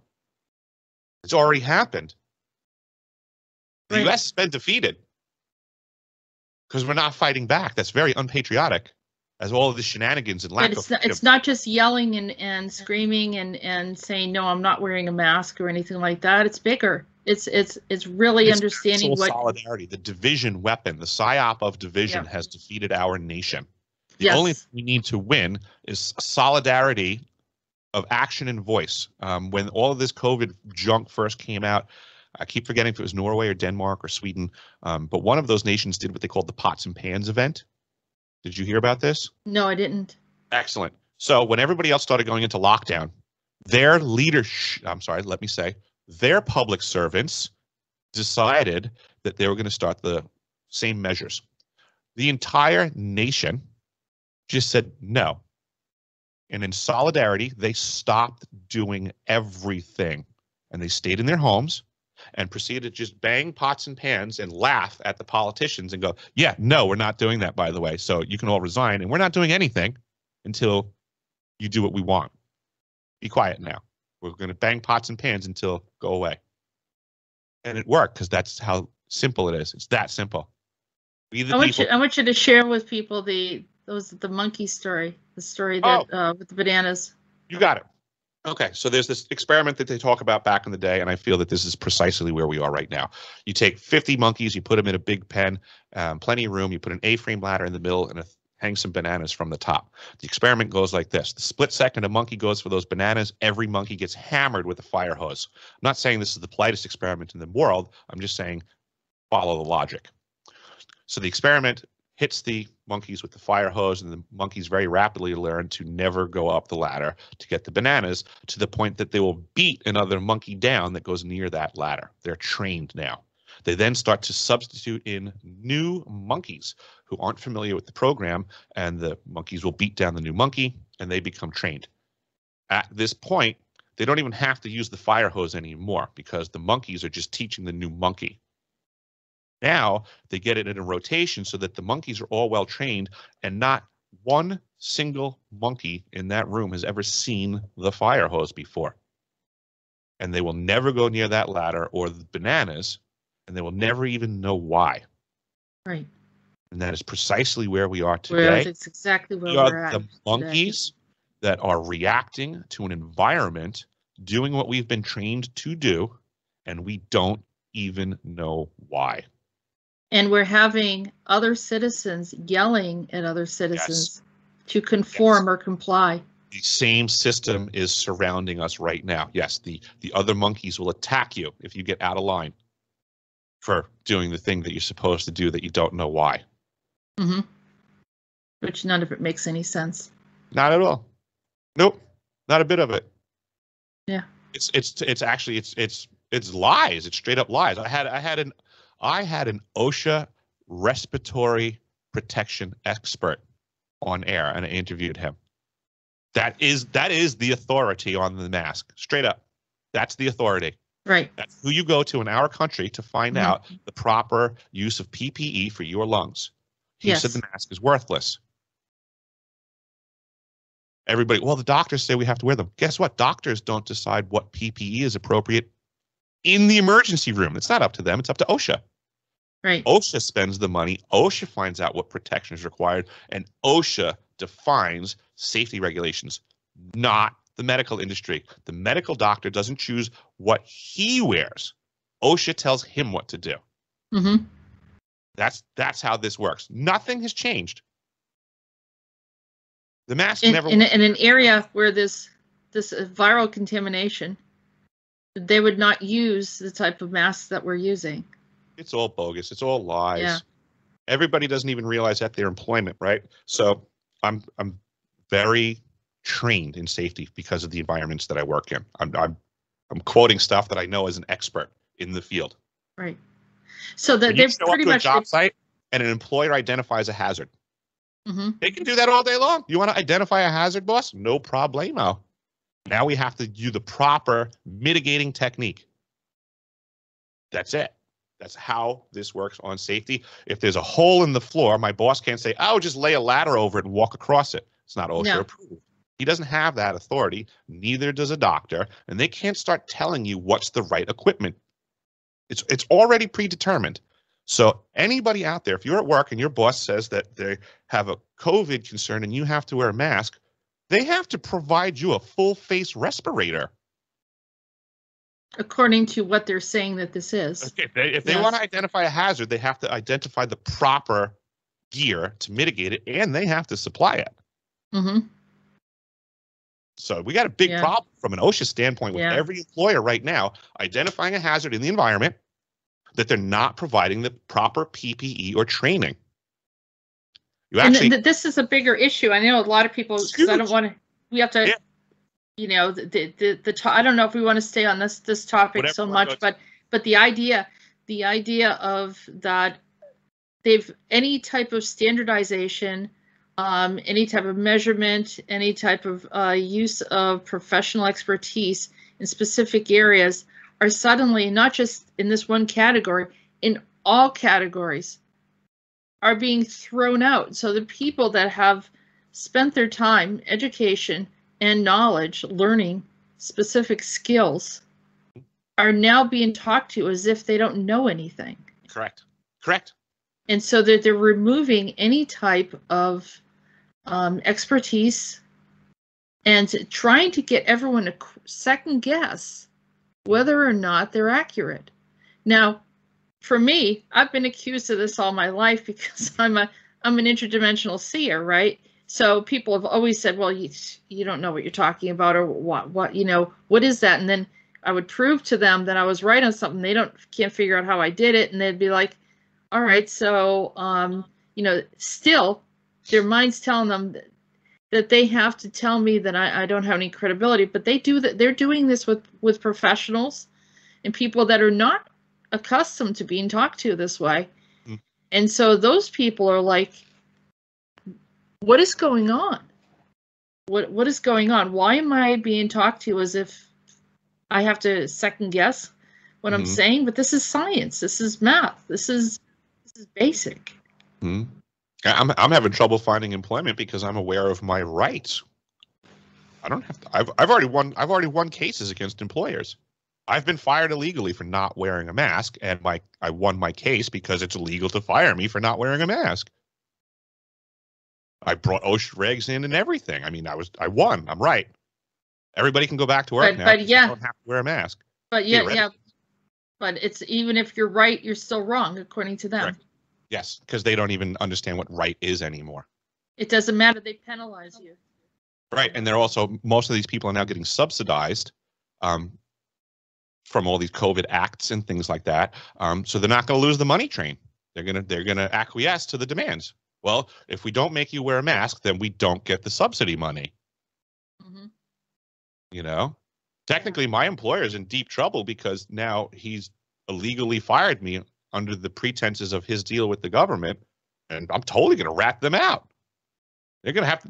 It's already happened. The U.S. has been defeated because we're not fighting back. That's very unpatriotic, as all of the shenanigans and lack of freedom. It's not just yelling and screaming and saying, no, I'm not wearing a mask or anything like that. It's bigger. It's really understanding what solidarity, the division weapon, the psyop of division has defeated our nation. The only thing we need to win is solidarity of action and voice. When all of this COVID junk first came out, I keep forgetting if it was Norway or Denmark or Sweden, but one of those nations did what they called the pots and pans event. Did you hear about this? No, I didn't. Excellent. So when everybody else started going into lockdown, their public servants decided that they were going to start the same measures. The entire nation just said no. And in solidarity, they stopped doing everything. And they stayed in their homes and proceeded to just bang pots and pans and laugh at the politicians and go, yeah, no, we're not doing that, by the way. So you can all resign, and we're not doing anything until you do what we want. Be quiet now. We're going to bang pots and pans until go away. And it worked, because that's how simple it is. It's that simple. I want you to share with people the monkey story, the story that with the bananas. You got it. Okay, so there's this experiment that they talk about back in the day, and I feel that this is precisely where we are right now. You take 50 monkeys, you put them in a big pen, plenty of room, you put an A-frame ladder in the middle, and hang some bananas from the top. The experiment goes like this. The split second a monkey goes for those bananas, every monkey gets hammered with a fire hose. I'm not saying this is the politest experiment in the world. I'm just saying follow the logic. So the experiment hits the monkeys with the fire hose, and the monkeys very rapidly learn to never go up the ladder to get the bananas, to the point that they will beat another monkey down that goes near that ladder. They're trained now. They then start to substitute in new monkeys who aren't familiar with the program, and the monkeys will beat down the new monkey, and they become trained. At this point, they don't even have to use the fire hose anymore, because the monkeys are just teaching the new monkey. Now they get it in a rotation so that the monkeys are all well trained, and not one single monkey in that room has ever seen the fire hose before. And they will never go near that ladder or the bananas, and they will never even know why. Right. And that is precisely where we are today. It's exactly where we're at. The monkeys that are reacting to an environment, doing what we've been trained to do, and we don't even know why. And we're having other citizens yelling at other citizens to conform or comply. The same system is surrounding us right now. Yes, the other monkeys will attack you if you get out of line for doing the thing that you're supposed to do that you don't know why. Mm-hmm. Which none of it makes any sense. Not at all. Nope, not a bit of it. Yeah. It's actually lies. It's straight up lies. I had an OSHA respiratory protection expert on air, and I interviewed him. That is the authority on the mask. Straight up. That's the authority. Right. That's who you go to in our country to find out the proper use of PPE for your lungs. He said the mask is worthless. Everybody, well, the doctors say we have to wear them. Guess what? Doctors don't decide what PPE is appropriate in the emergency room. It's not up to them. It's up to OSHA. Right. OSHA spends the money. OSHA finds out what protection is required, and OSHA defines safety regulations, not the medical industry. The medical doctor doesn't choose what he wears. OSHA tells him what to do. Mm-hmm. That's how this works. Nothing has changed. The mask In never. in an area where this viral contamination, they would not use the type of masks that we're using. It's all bogus. It's all lies. Yeah. Everybody doesn't even realize that their employment, right? So I'm very trained in safety because of the environments that I work in. I'm quoting stuff that I know as an expert in the field. Right. So that When they're you show pretty up to a much job site and an employer identifies a hazard. Mm-hmm. They can do that all day long. You want to identify a hazard, boss? No problemo. Now we have to do the proper mitigating technique. That's it. That's how this works on safety. If there's a hole in the floor, my boss can't say, "Oh, just lay a ladder over it and walk across it." It's not OSHA approved. He doesn't have that authority. Neither does a doctor, and they can't start telling you what's the right equipment. It's already predetermined. So anybody out there, if you're at work and your boss says that they have a COVID concern and you have to wear a mask, they have to provide you a full face respirator. According to what they're saying that this is. Okay, if they want to identify a hazard, they have to identify the proper gear to mitigate it, and they have to supply it. Mm-hmm. So we got a big problem from an OSHA standpoint with every employer right now identifying a hazard in the environment that they're not providing the proper PPE or training. You actually, and this is a bigger issue. I know a lot of people, because I don't want to. We have to. Yeah. You know, I don't know if we want to stay on this topic so much, but the idea of that they've any type of standardization, any type of measurement, any type of use of professional expertise in specific areas are suddenly, not just in this one category, in all categories, are being thrown out. So the people that have spent their time, education, and knowledge, learning specific skills, are now being talked to as if they don't know anything. Correct. And so they're removing any type of expertise and trying to get everyone to second guess whether or not they're accurate. Now, for me, I've been accused of this all my life because I'm an interdimensional seer, right? So people have always said, well, you don't know what you're talking about, or what what is that? And then I would prove to them that I was right on something. They can't figure out how I did it, and they'd be like, all right, so still their mind's telling them that they have to tell me that I don't have any credibility, but they do that. They're doing this with professionals and people that are not accustomed to being talked to this way. Mm. And so those people are like, what is going on? What is going on? Why am I being talked to as if I have to second guess what I'm saying? But this is science. This is math. This is basic. Mm-hmm. I'm having trouble finding employment because I'm aware of my rights. I don't have to. I've already won cases against employers. I've been fired illegally for not wearing a mask, and I won my case because it's illegal to fire me for not wearing a mask. I brought OSHA regs in and everything. I mean, I won. I'm right. Everybody can go back to work now. But yeah, you don't have to wear a mask. But yeah. But it's, even if you're right, you're still wrong according to them. Correct. Yes, because they don't even understand what right is anymore. It doesn't matter. They penalize you. Right, and they're also, most of these people are now getting subsidized from all these COVID acts and things like that. So they're not going to lose the money train. They're gonna acquiesce to the demands. Well, if we don't make you wear a mask, then we don't get the subsidy money. Mm-hmm. Technically, my employer is in deep trouble because now he's illegally fired me under the pretenses of his deal with the government, and I'm totally going to rat them out. They're going to have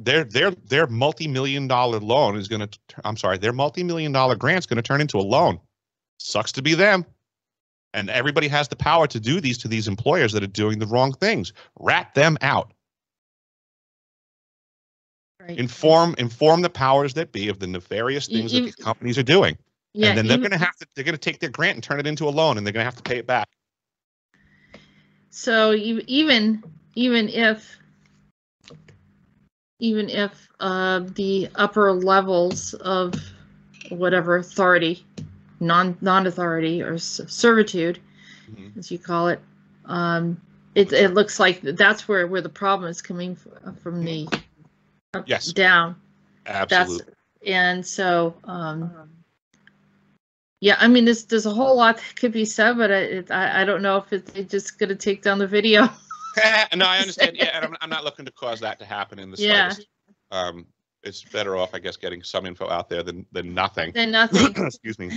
their multi-million-dollar loan is going to. Their multi-million-dollar grant's going to turn into a loan. Sucks to be them. And everybody has the power to do these to these employers that are doing the wrong things. Rat them out. Right. Inform the powers that be of the nefarious things that these companies are doing. Yeah, and then they're going to take their grant and turn it into a loan, and they're going to have to pay it back. So even if the upper levels of whatever authority, non-authority or servitude, as you call it, it looks like that's where the problem is coming from the up, yes, down. Absolutely. And so yeah, I mean, there's a whole lot that could be said, but I don't know if it's just going to take down the video. No, I understand. Yeah, and I'm not looking to cause that to happen in the slightest. It's better off, I guess, getting some info out there than nothing. Excuse me.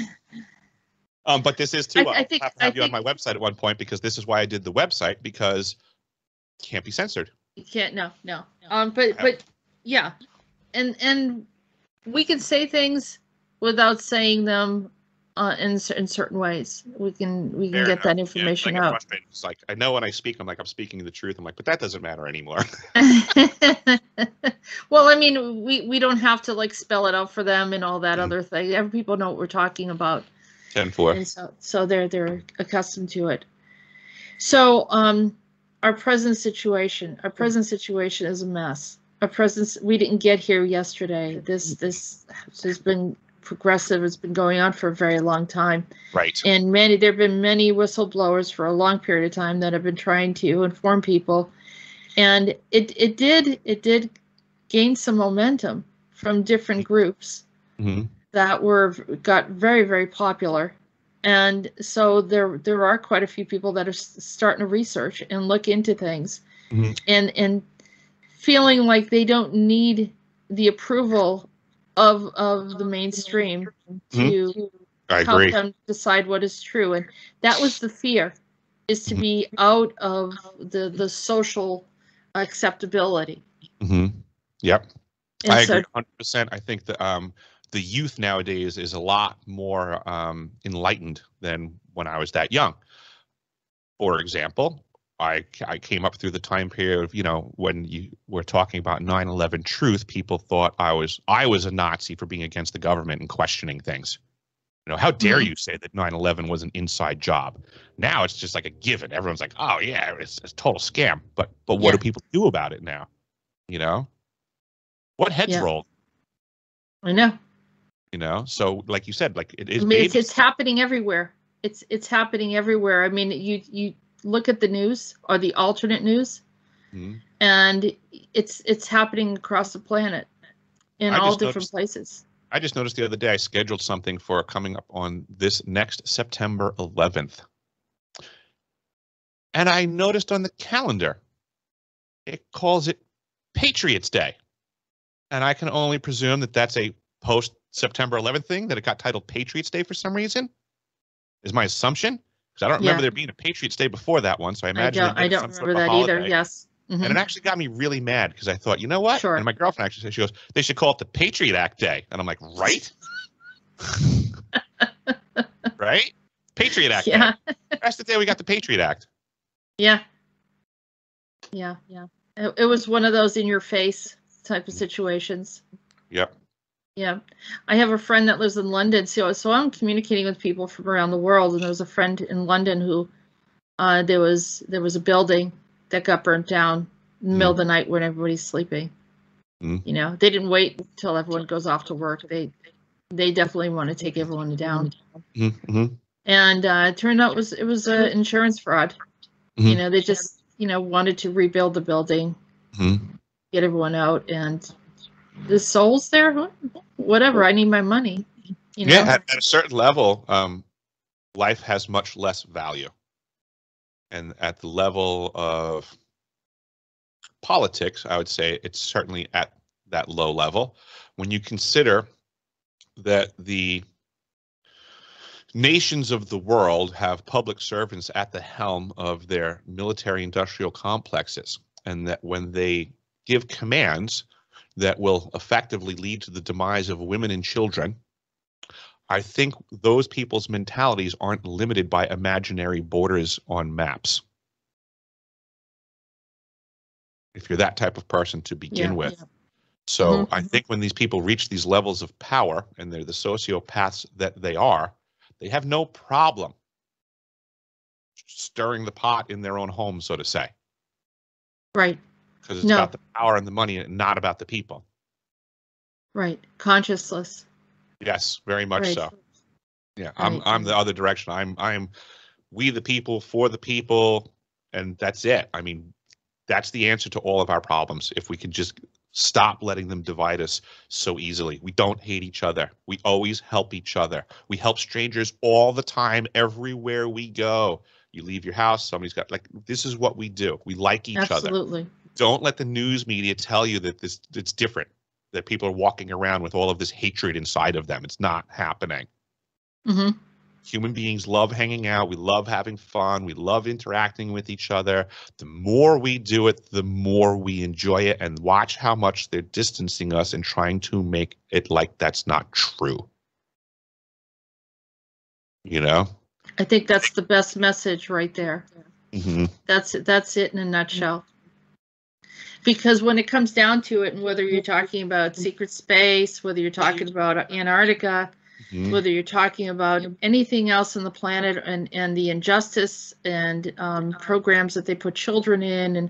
But this is too. I'll have to have you on my website at one point, because this is why I did the website, because it can't be censored. You can't. No. But yeah, and we can say things without saying them in certain ways. We can get that information out. It's like, I know when I speak, I'm speaking the truth. I'm like, but that doesn't matter anymore. Well, I mean, we don't have to like spell it out for them and all that other thing. Every people know what we're talking about. 10-4. And so they're accustomed to it. So our present situation is a mess. We didn't get here yesterday. This has been progressive. It's been going on for a very long time. Right. And there have been many whistleblowers for a long period of time that have been trying to inform people. And it did gain some momentum from different groups that got very, very popular. And so there are quite a few people that are starting to research and look into things and feeling like they don't need the approval of the mainstream to help them decide what is true. And that was the fear, is to be out of the social acceptability. Yep. And I agree 100%. I think that the youth nowadays is a lot more enlightened than when I was that young. For example, I came up through the time period of, when you were talking about 9/11 truth, people thought I was a Nazi for being against the government and questioning things. How dare you say that 9/11 was an inside job? Now it's just like a given. Everyone's like, oh yeah, it's a total scam. But what do people do about it now? What heads rolled? I know. So like you said, like it is. I mean, it's happening everywhere. It's happening everywhere. I mean, you look at the news or the alternate news, and it's happening across the planet in all different places. I just noticed the other day I scheduled something for coming up on this next September 11th. And I noticed on the calendar, it calls it Patriots Day. And I can only presume that that's a post-September 11th thing, that it got titled Patriots Day for some reason, is my assumption. Because I don't remember there being a Patriots Day before that one, so I imagine I don't remember that either. Yes. And it actually got me really mad, because I thought, you know what? Sure. And my girlfriend actually said, she goes, they should call it the Patriot Act Day. And I'm like, right? Right? Patriot Act Day. That's the day we got the Patriot Act. Yeah. It was one of those in your face type of situations. Yep. Yeah. I have a friend that lives in London, so I'm communicating with people from around the world, and there was a friend in London who there was a building that got burnt down in the middle of the night when everybody's sleeping. They didn't wait until everyone goes off to work. They definitely want to take everyone down. And it turned out it was an insurance fraud. They just wanted to rebuild the building, get everyone out, and the souls there, whatever. I need my money. At a certain level, life has much less value. And at the level of politics, I would say it's certainly at that low level. When you consider that the nations of the world have public servants at the helm of their military-industrial complexes, and that when they give commands that will effectively lead to the demise of women and children, I think those people's mentalities aren't limited by imaginary borders on maps. If you're that type of person to begin with, So I think when these people reach these levels of power, and they're the sociopaths that they are, they have no problem stirring the pot in their own home, so to say. Right. Because it's about the power and the money and not about the people. Right. Conscienceless. Yes, very much so. Yeah, Right. I'm the other direction. I'm we the people, for the people, and that's it. I mean, that's the answer to all of our problems. If we can just stop letting them divide us so easily. We don't hate each other. We always help each other. We help strangers all the time, everywhere we go. You leave your house, somebody's got, like, this is what we do. We like each other. Absolutely. Don't let the news media tell you that it's different, that people are walking around with all of this hatred inside of them. It's not happening. Mm-hmm. Human beings love hanging out. We love having fun. We love interacting with each other. The more we do it, the more we enjoy it, and watch how much they're distancing us and trying to make it like that's not true. You know? I think that's the best message right there. Mm-hmm. That's it in a nutshell. Because when it comes down to it, and whether you're talking about secret space, whether you're talking about Antarctica, whether you're talking about anything else on the planet, and the injustice and programs that they put children in, and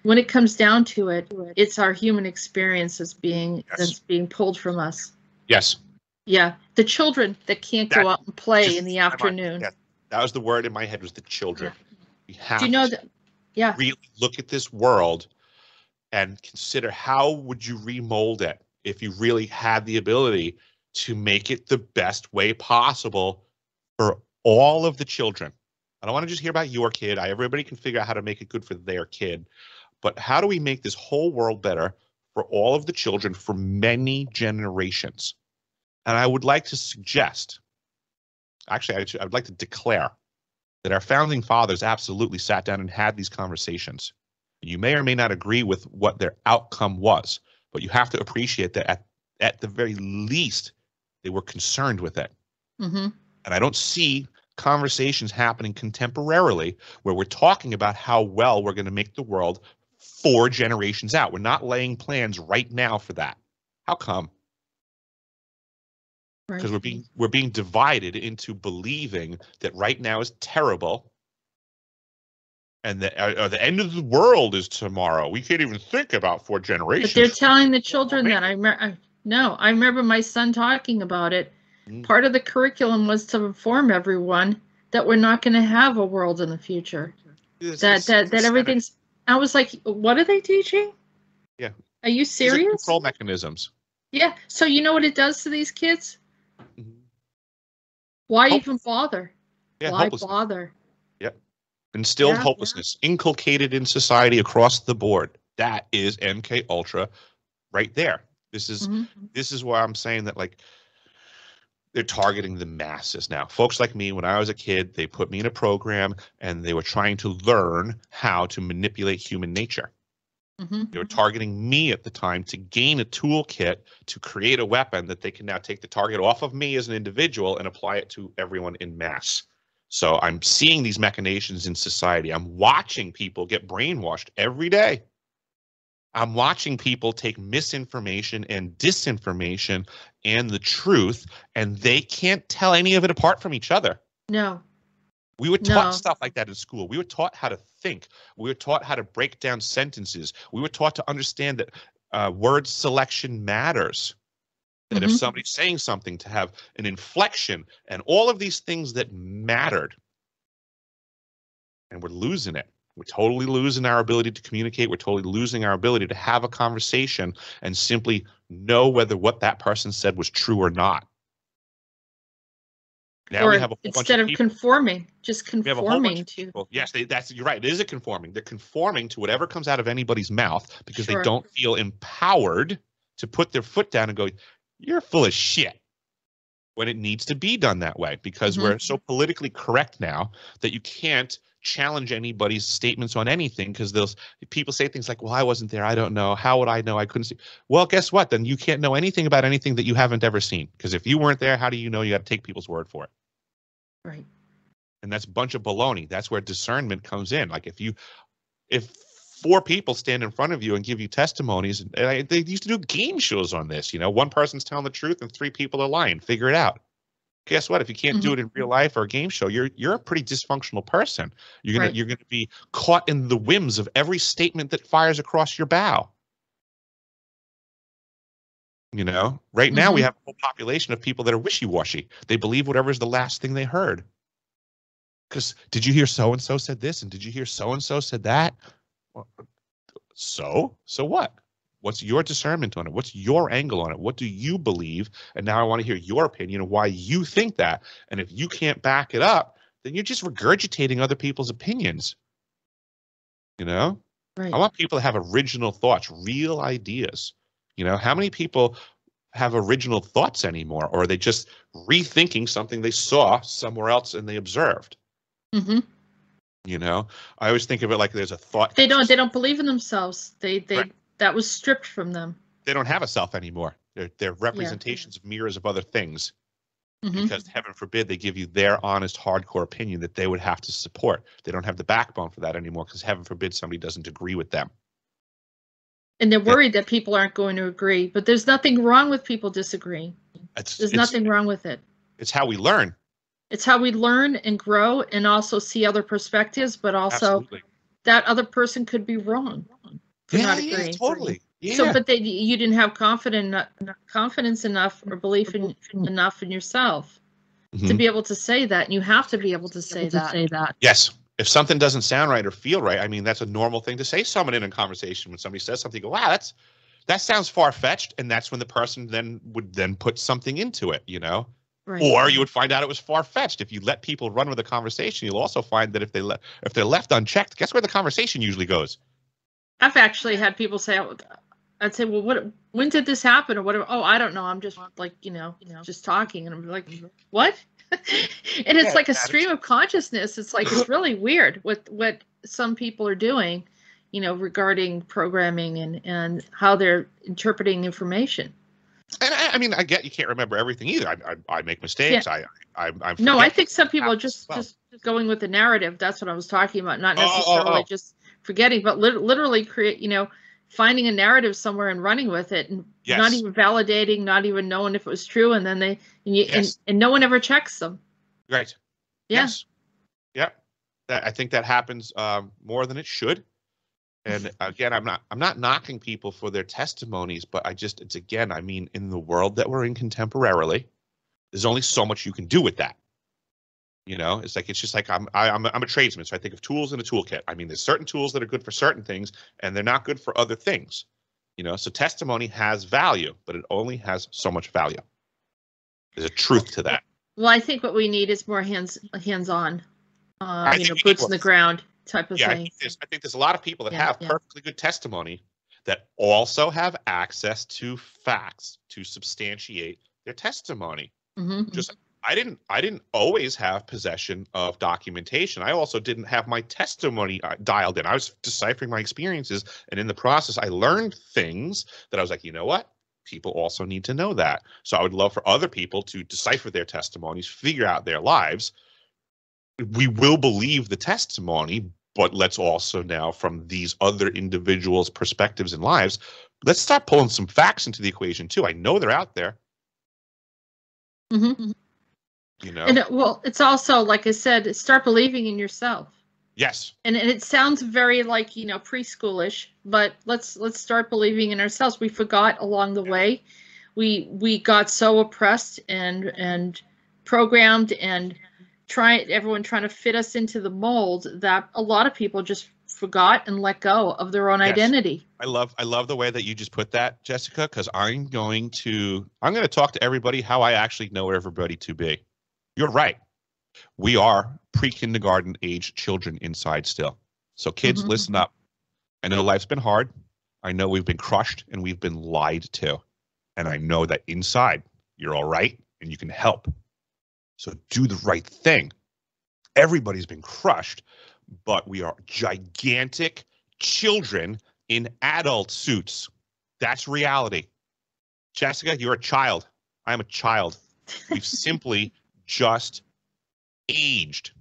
when it comes down to it, it's our human experience that's being pulled from us. Yes. Yeah, the children that can't go out and play in the afternoon. Yeah, that was the word in my head, was the children. Yeah. We have Do you know that? Yeah. really look at this world and consider, how would you remold it if you really had the ability to make it the best way possible for all of the children. I don't want to just hear about your kid. Everybody can figure out how to make it good for their kid. But how do we make this whole world better for all of the children for many generations? And I would like to suggest, actually, I would like to declare that our founding fathers absolutely sat down and had these conversations. You may or may not agree with what their outcome was, but you have to appreciate that at the very least, they were concerned with it. Mm-hmm. And I don't see conversations happening contemporarily where we're talking about how well we're going to make the world 4 generations out. We're not laying plans right now for that. How come? Because we're being divided into believing that right now is terrible, and that the end of the world is tomorrow. We can't even think about 4 generations. But they're telling the children that. I remember my son talking about it. Part of the curriculum was to inform everyone that we're not going to have a world in the future. That everything's. I was like, what are they teaching? Yeah. Are you serious? Control mechanisms. Yeah. So you know what it does to these kids? Mm-hmm. Why even bother? Yeah, why bother? Yep. Instilled hopelessness, inculcated in society across the board. That is MK Ultra right there. This is why I'm saying that, like, they're targeting the masses now. Folks like me, when I was a kid, they put me in a program and they were trying to learn how to manipulate human nature. They were targeting me at the time to gain a toolkit to create a weapon that they can now take the target off of me as an individual and apply it to everyone in mass. So I'm seeing these machinations in society. I'm watching people get brainwashed every day. I'm watching people take misinformation and disinformation and the truth, and they can't tell any of it apart from each other. No. We were taught stuff like that in school. We were taught how to think. We were taught how to break down sentences. We were taught to understand that word selection matters. That if somebody's saying something, to have an inflection and all of these things that mattered. And we're losing it. We're totally losing our ability to communicate. We're totally losing our ability to have a conversation and simply know whether what that person said was true or not. Now or we have a whole instead bunch of conforming, just conforming to. People. Yes, you're right. It is a conforming. They're conforming to whatever comes out of anybody's mouth because they don't feel empowered to put their foot down and go, "You're full of shit," when it needs to be done that way, because we're so politically correct now that you can't challenge anybody's statements on anything, because people say things like, "Well, I wasn't there. I don't know. How would I know? I couldn't see." Well, guess what? Then you can't know anything about anything that you haven't ever seen, because if you weren't there, how do you know? You got to take people's word for it. Right. And that's a bunch of baloney. That's where discernment comes in. Like if 4 people stand in front of you and give you testimonies. And they used to do game shows on this. You know, 1 person's telling the truth and 3 people are lying. Figure it out. Guess what? If you can't do it in real life or a game show, you're a pretty dysfunctional person. You're gonna be caught in the whims of every statement that fires across your bow. You know, right now we have a whole population of people that are wishy-washy. They believe whatever is the last thing they heard. Because did you hear so-and-so said this? And did you hear so-and-so said that? Well, so what? What's your discernment on it? What's your angle on it? What do you believe? And now I want to hear your opinion of why you think that. And if you can't back it up, then you're just regurgitating other people's opinions. You know? Right. I want people to have original thoughts, real ideas. You know, how many people have original thoughts anymore? Or are they just rethinking something they saw somewhere else and they observed? Mm-hmm. You know, I always think of it like there's a thought. They don't believe in themselves. Right. That was stripped from them. They don't have a self anymore. They're representations of mirrors of other things. Because heaven forbid they give you their honest, hardcore opinion that they would have to support. They don't have the backbone for that anymore because heaven forbid somebody doesn't agree with them. And they're worried that people aren't going to agree. But there's nothing wrong with people disagreeing. There's nothing wrong with it. It's how we learn. It's how we learn and grow and also see other perspectives, but also that other person could be wrong for not agreeing. Yeah, totally. Yeah. So, but you didn't have confidence enough or belief enough in yourself to be able to say that. And you have to be able to say that. Yes. If something doesn't sound right or feel right, I mean, that's a normal thing to say to someone in a conversation. When somebody says something, you go, wow, that sounds far-fetched. And that's when the person would put something into it, you know? Right. Or you would find out it was far-fetched. If you let people run with a conversation, you'll also find that if they're left unchecked, guess where the conversation usually goes? I've actually had people say, I'd say, well, when did this happen or whatever? Oh, I don't know. I'm just like, just talking. And I'm like, what? And it's like a stream of consciousness. It's like, it's really weird what some people are doing, regarding programming and how they're interpreting information. And I mean, I get you can't remember everything either. I make mistakes. Yeah. I no, I think some people are just going with the narrative. That's what I was talking about. Not necessarily just forgetting, but literally create, finding a narrative somewhere and running with it, and not even validating, not even knowing if it was true, and then and no one ever checks them. Right. Yeah. Yes. Yeah. I think that happens more than it should. And again, I'm not knocking people for their testimonies, but I mean, in the world that we're in contemporarily, there's only so much you can do with that. It's just like I'm a tradesman, so I think of tools in a toolkit. I mean, there's certain tools that are good for certain things, and they're not good for other things. So testimony has value, but it only has so much value. There's a truth to that. Well, I think what we need is more hands-on, boots in the ground type of thing. I think there's a lot of people that have perfectly good testimony that also have access to facts to substantiate their testimony. I didn't always have possession of documentation. I also didn't have my testimony dialed in. I was deciphering my experiences, and in the process, I learned things that I was like, you know what? People also need to know that. So I would love for other people to decipher their testimonies, figure out their lives. We will believe the testimony, but let's also now, from these other individuals' perspectives and lives, let's start pulling some facts into the equation too. I know they're out there. And it's also, like I said, start believing in yourself. Yes. And it sounds very like, preschoolish, but let's start believing in ourselves. We forgot along the way. We got so oppressed and programmed and everyone trying to fit us into the mold that a lot of people just forgot and let go of their own identity. I love the way that you just put that, Jessica, because I'm going to talk to everybody how I actually know everybody to be. You're right. We are pre-kindergarten age children inside still. So kids, listen up. I know life's been hard. I know we've been crushed and we've been lied to. And I know that inside you're all right and you can help. So do the right thing. Everybody's been crushed, but we are gigantic children in adult suits. That's reality. Jessica, you're a child. I'm a child. We've simply just aged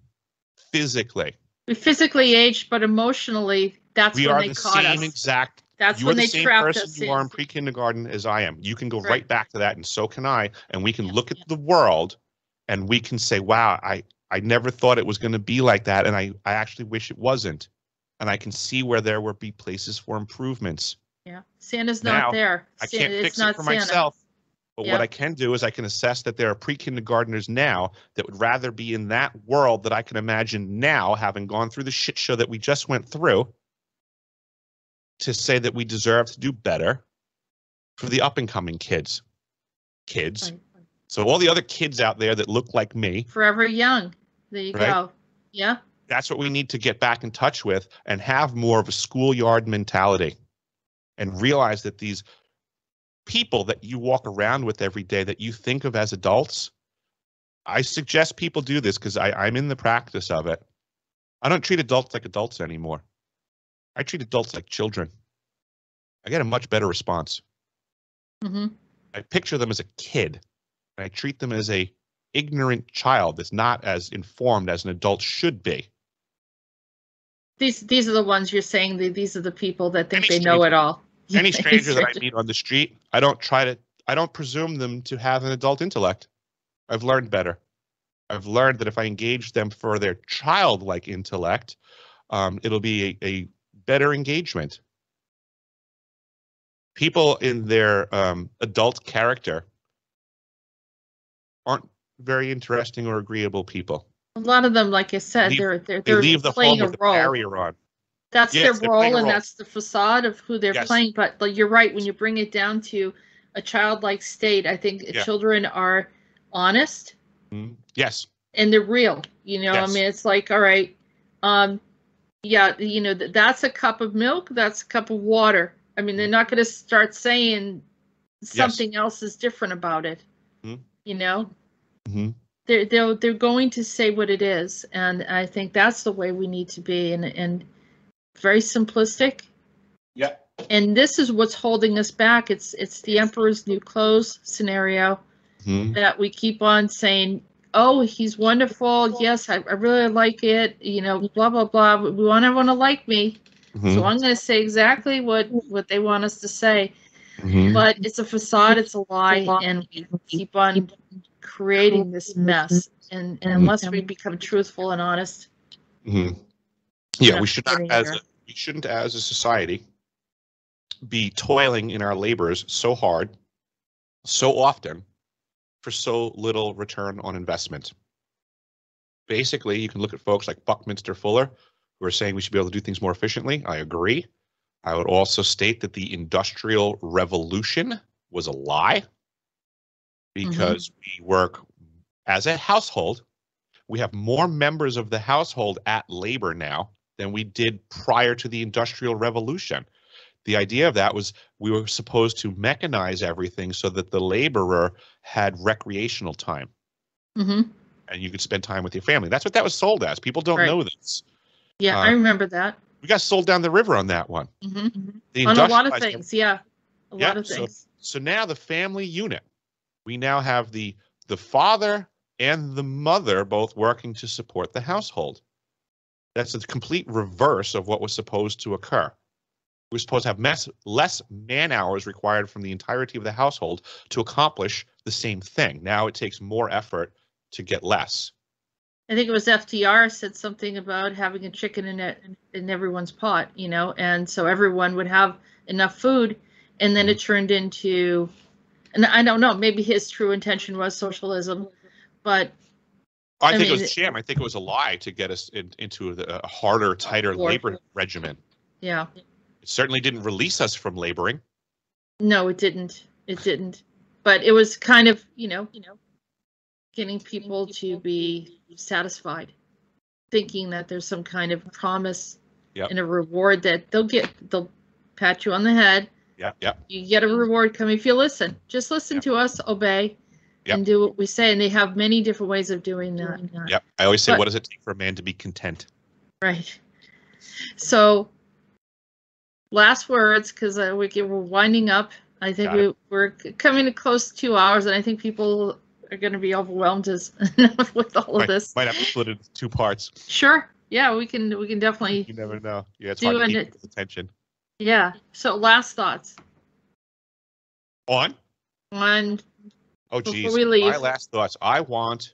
physically. We physically aged, but emotionally That's We when are they the caught same us. exact. That's You are when the they same trapped person us you are in. in pre-kindergarten as I am. You can go right back to that, and so can I. And we can look at the world, and we can say, "Wow, I never thought it was going to be like that, and I actually wish it wasn't." And I can see where there would be places for improvements. Yeah, Santa's Now, not there. I can't It's fix it not for Santa. myself. But what Yep. I can do is I can assess that there are pre-kindergartners now that would rather be in that world that I can imagine now, having gone through the shit show that we just went through, to say that we deserve to do better for the up and coming kids. Kids. Right. So all the other kids out there that look like me. Forever young. There you Right? go. Yeah. That's what we need to get back in touch with and have more of a schoolyard mentality and realize that these people that you walk around with every day that you think of as adults, I suggest people do this because I'm in the practice of it. I don't treat adults like adults anymore. I treat adults like children. I get a much better response. Mm-hmm. I picture them as a kid, and I treat them as a ignorant child that's not as informed as an adult should be. These are the ones you're saying. These are the people that think Any they know it all. Any stranger that I meet on the street, I don't presume them to have an adult intellect. I've learned better. I've learned that if I engage them for their childlike intellect, it'll be a better engagement. People in their adult character aren't very interesting or agreeable people. A lot of them, like I said, They leave the playing home with a role. barrier on. That's Yes, their they're playing role, a and role. that's the facade of who they're Yes. playing. But you're right, when you bring it down to a childlike state, I think children are honest. Yes. And they're real. You know, Yes. I mean, it's like, all right, yeah, you know, that's a cup of milk, that's a cup of water. I mean, they're not going to start saying something else is different about it. You know, they're going to say what it is, and I think that's the way we need to be, and very simplistic. Yeah. And this is what's holding us back. It's the Emperor's New Clothes scenario that we keep on saying, oh, he's wonderful. Yes, I really like it. You know, blah, blah, blah. We want everyone to like me. So I'm going to say exactly what they want us to say. But it's a facade. It's a lie. And we keep on creating this mess. And unless we become truthful and honest. Yeah, we shouldn't as a society be toiling in our labors so hard, so often, for so little return on investment. Basically, you can look at folks like Buckminster Fuller, who are saying we should be able to do things more efficiently. I agree. I would also state that the Industrial Revolution was a lie, because we work as a household. We have more members of the household at labor now than we did prior to the Industrial Revolution. The idea of that was we were supposed to mechanize everything so that the laborer had recreational time. And you could spend time with your family. That's what that was sold as. People don't know this. Yeah, I remember that. We got sold down the river on that one. On a lot of things, a lot of things. So now the family unit, we now have the father and the mother both working to support the household. That's a complete reverse of what was supposed to occur. We're supposed to have less man hours required from the entirety of the household to accomplish the same thing. Now it takes more effort to get less. I think it was FDR said something about having a chicken in everyone's pot, you know, and so everyone would have enough food, and then it turned into, and I don't know, maybe his true intention was socialism, but I think it was a sham. I think it was a lie to get us into a harder, tighter labor regimen. Yeah. It certainly didn't release us from laboring. No, it didn't. It didn't. But it was kind of, you know, getting people to be satisfied, thinking that there's some kind of promise and a reward that they'll pat you on the head. You get a reward coming if you listen. Just listen to us, obey, and do what we say. And they have many different ways of doing that. I always say, what does it take for a man to be content? Right. So, last words, because we're winding up. I think we're coming to close to 2 hours, and I think people are going to be overwhelmed with all of this. Might have to split it into 2 parts. Sure. Yeah, we can definitely You never know. Yeah, it's do hard to an- keep people's attention. Yeah. So last thoughts On? on Oh, before geez. we leave. My last thoughts. I want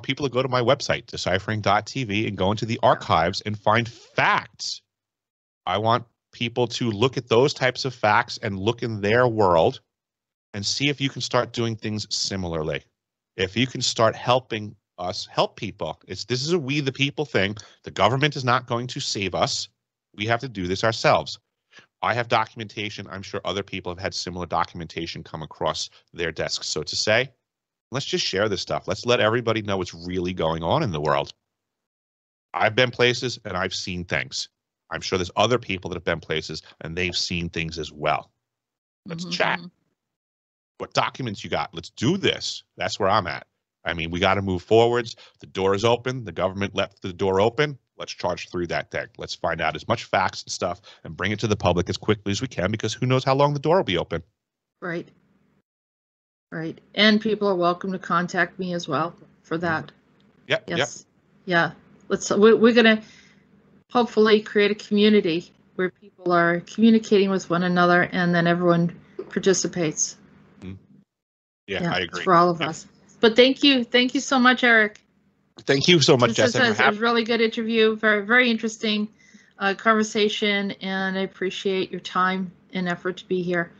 people to go to my website, deciphering.tv, and go into the archives and find facts. I want people to look at those types of facts and look in their world and see if you can start doing things similarly. If you can start helping us help people. This is a we the people thing. The government is not going to save us. We have to do this ourselves. I have documentation. I'm sure other people have had similar documentation come across their desks. So to say, let's just share this stuff. Let's let everybody know what's really going on in the world. I've been places and I've seen things. I'm sure there's other people that have been places and they've seen things as well. Let's chat. What documents you got? Let's do this. That's where I'm at. I mean, we got to move forwards. The door is open. The government left the door open. Let's charge through that thing. Let's find out as much facts and stuff and bring it to the public as quickly as we can, because who knows how long the door will be open. Right. Right. And people are welcome to contact me as well for that. Yep. Yes. Yeah. We're going to hopefully create a community where people are communicating with one another and then everyone participates. Yeah, I agree. For all of us. But thank you so much, Eric. Thank you so much, Jessica. It was a really good interview, very, very interesting conversation, and I appreciate your time and effort to be here.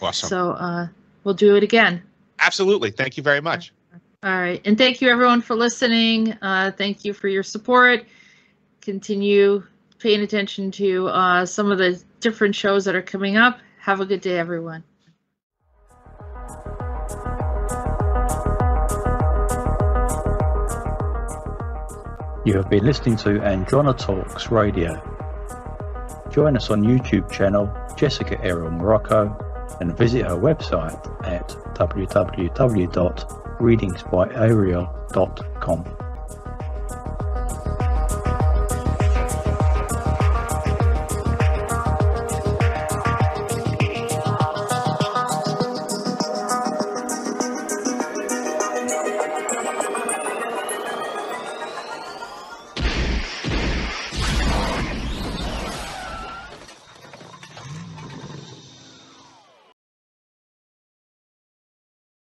Awesome. So we'll do it again. Absolutely. Thank you very much. All right. And thank you, everyone, for listening. Thank you for your support. Continue paying attention to some of the different shows that are coming up. Have a good day, everyone. You have been listening to Andronetalks Radio. Join us on YouTube channel Jessica Arael Morocco and visit her website at www.readingsbyarael.com.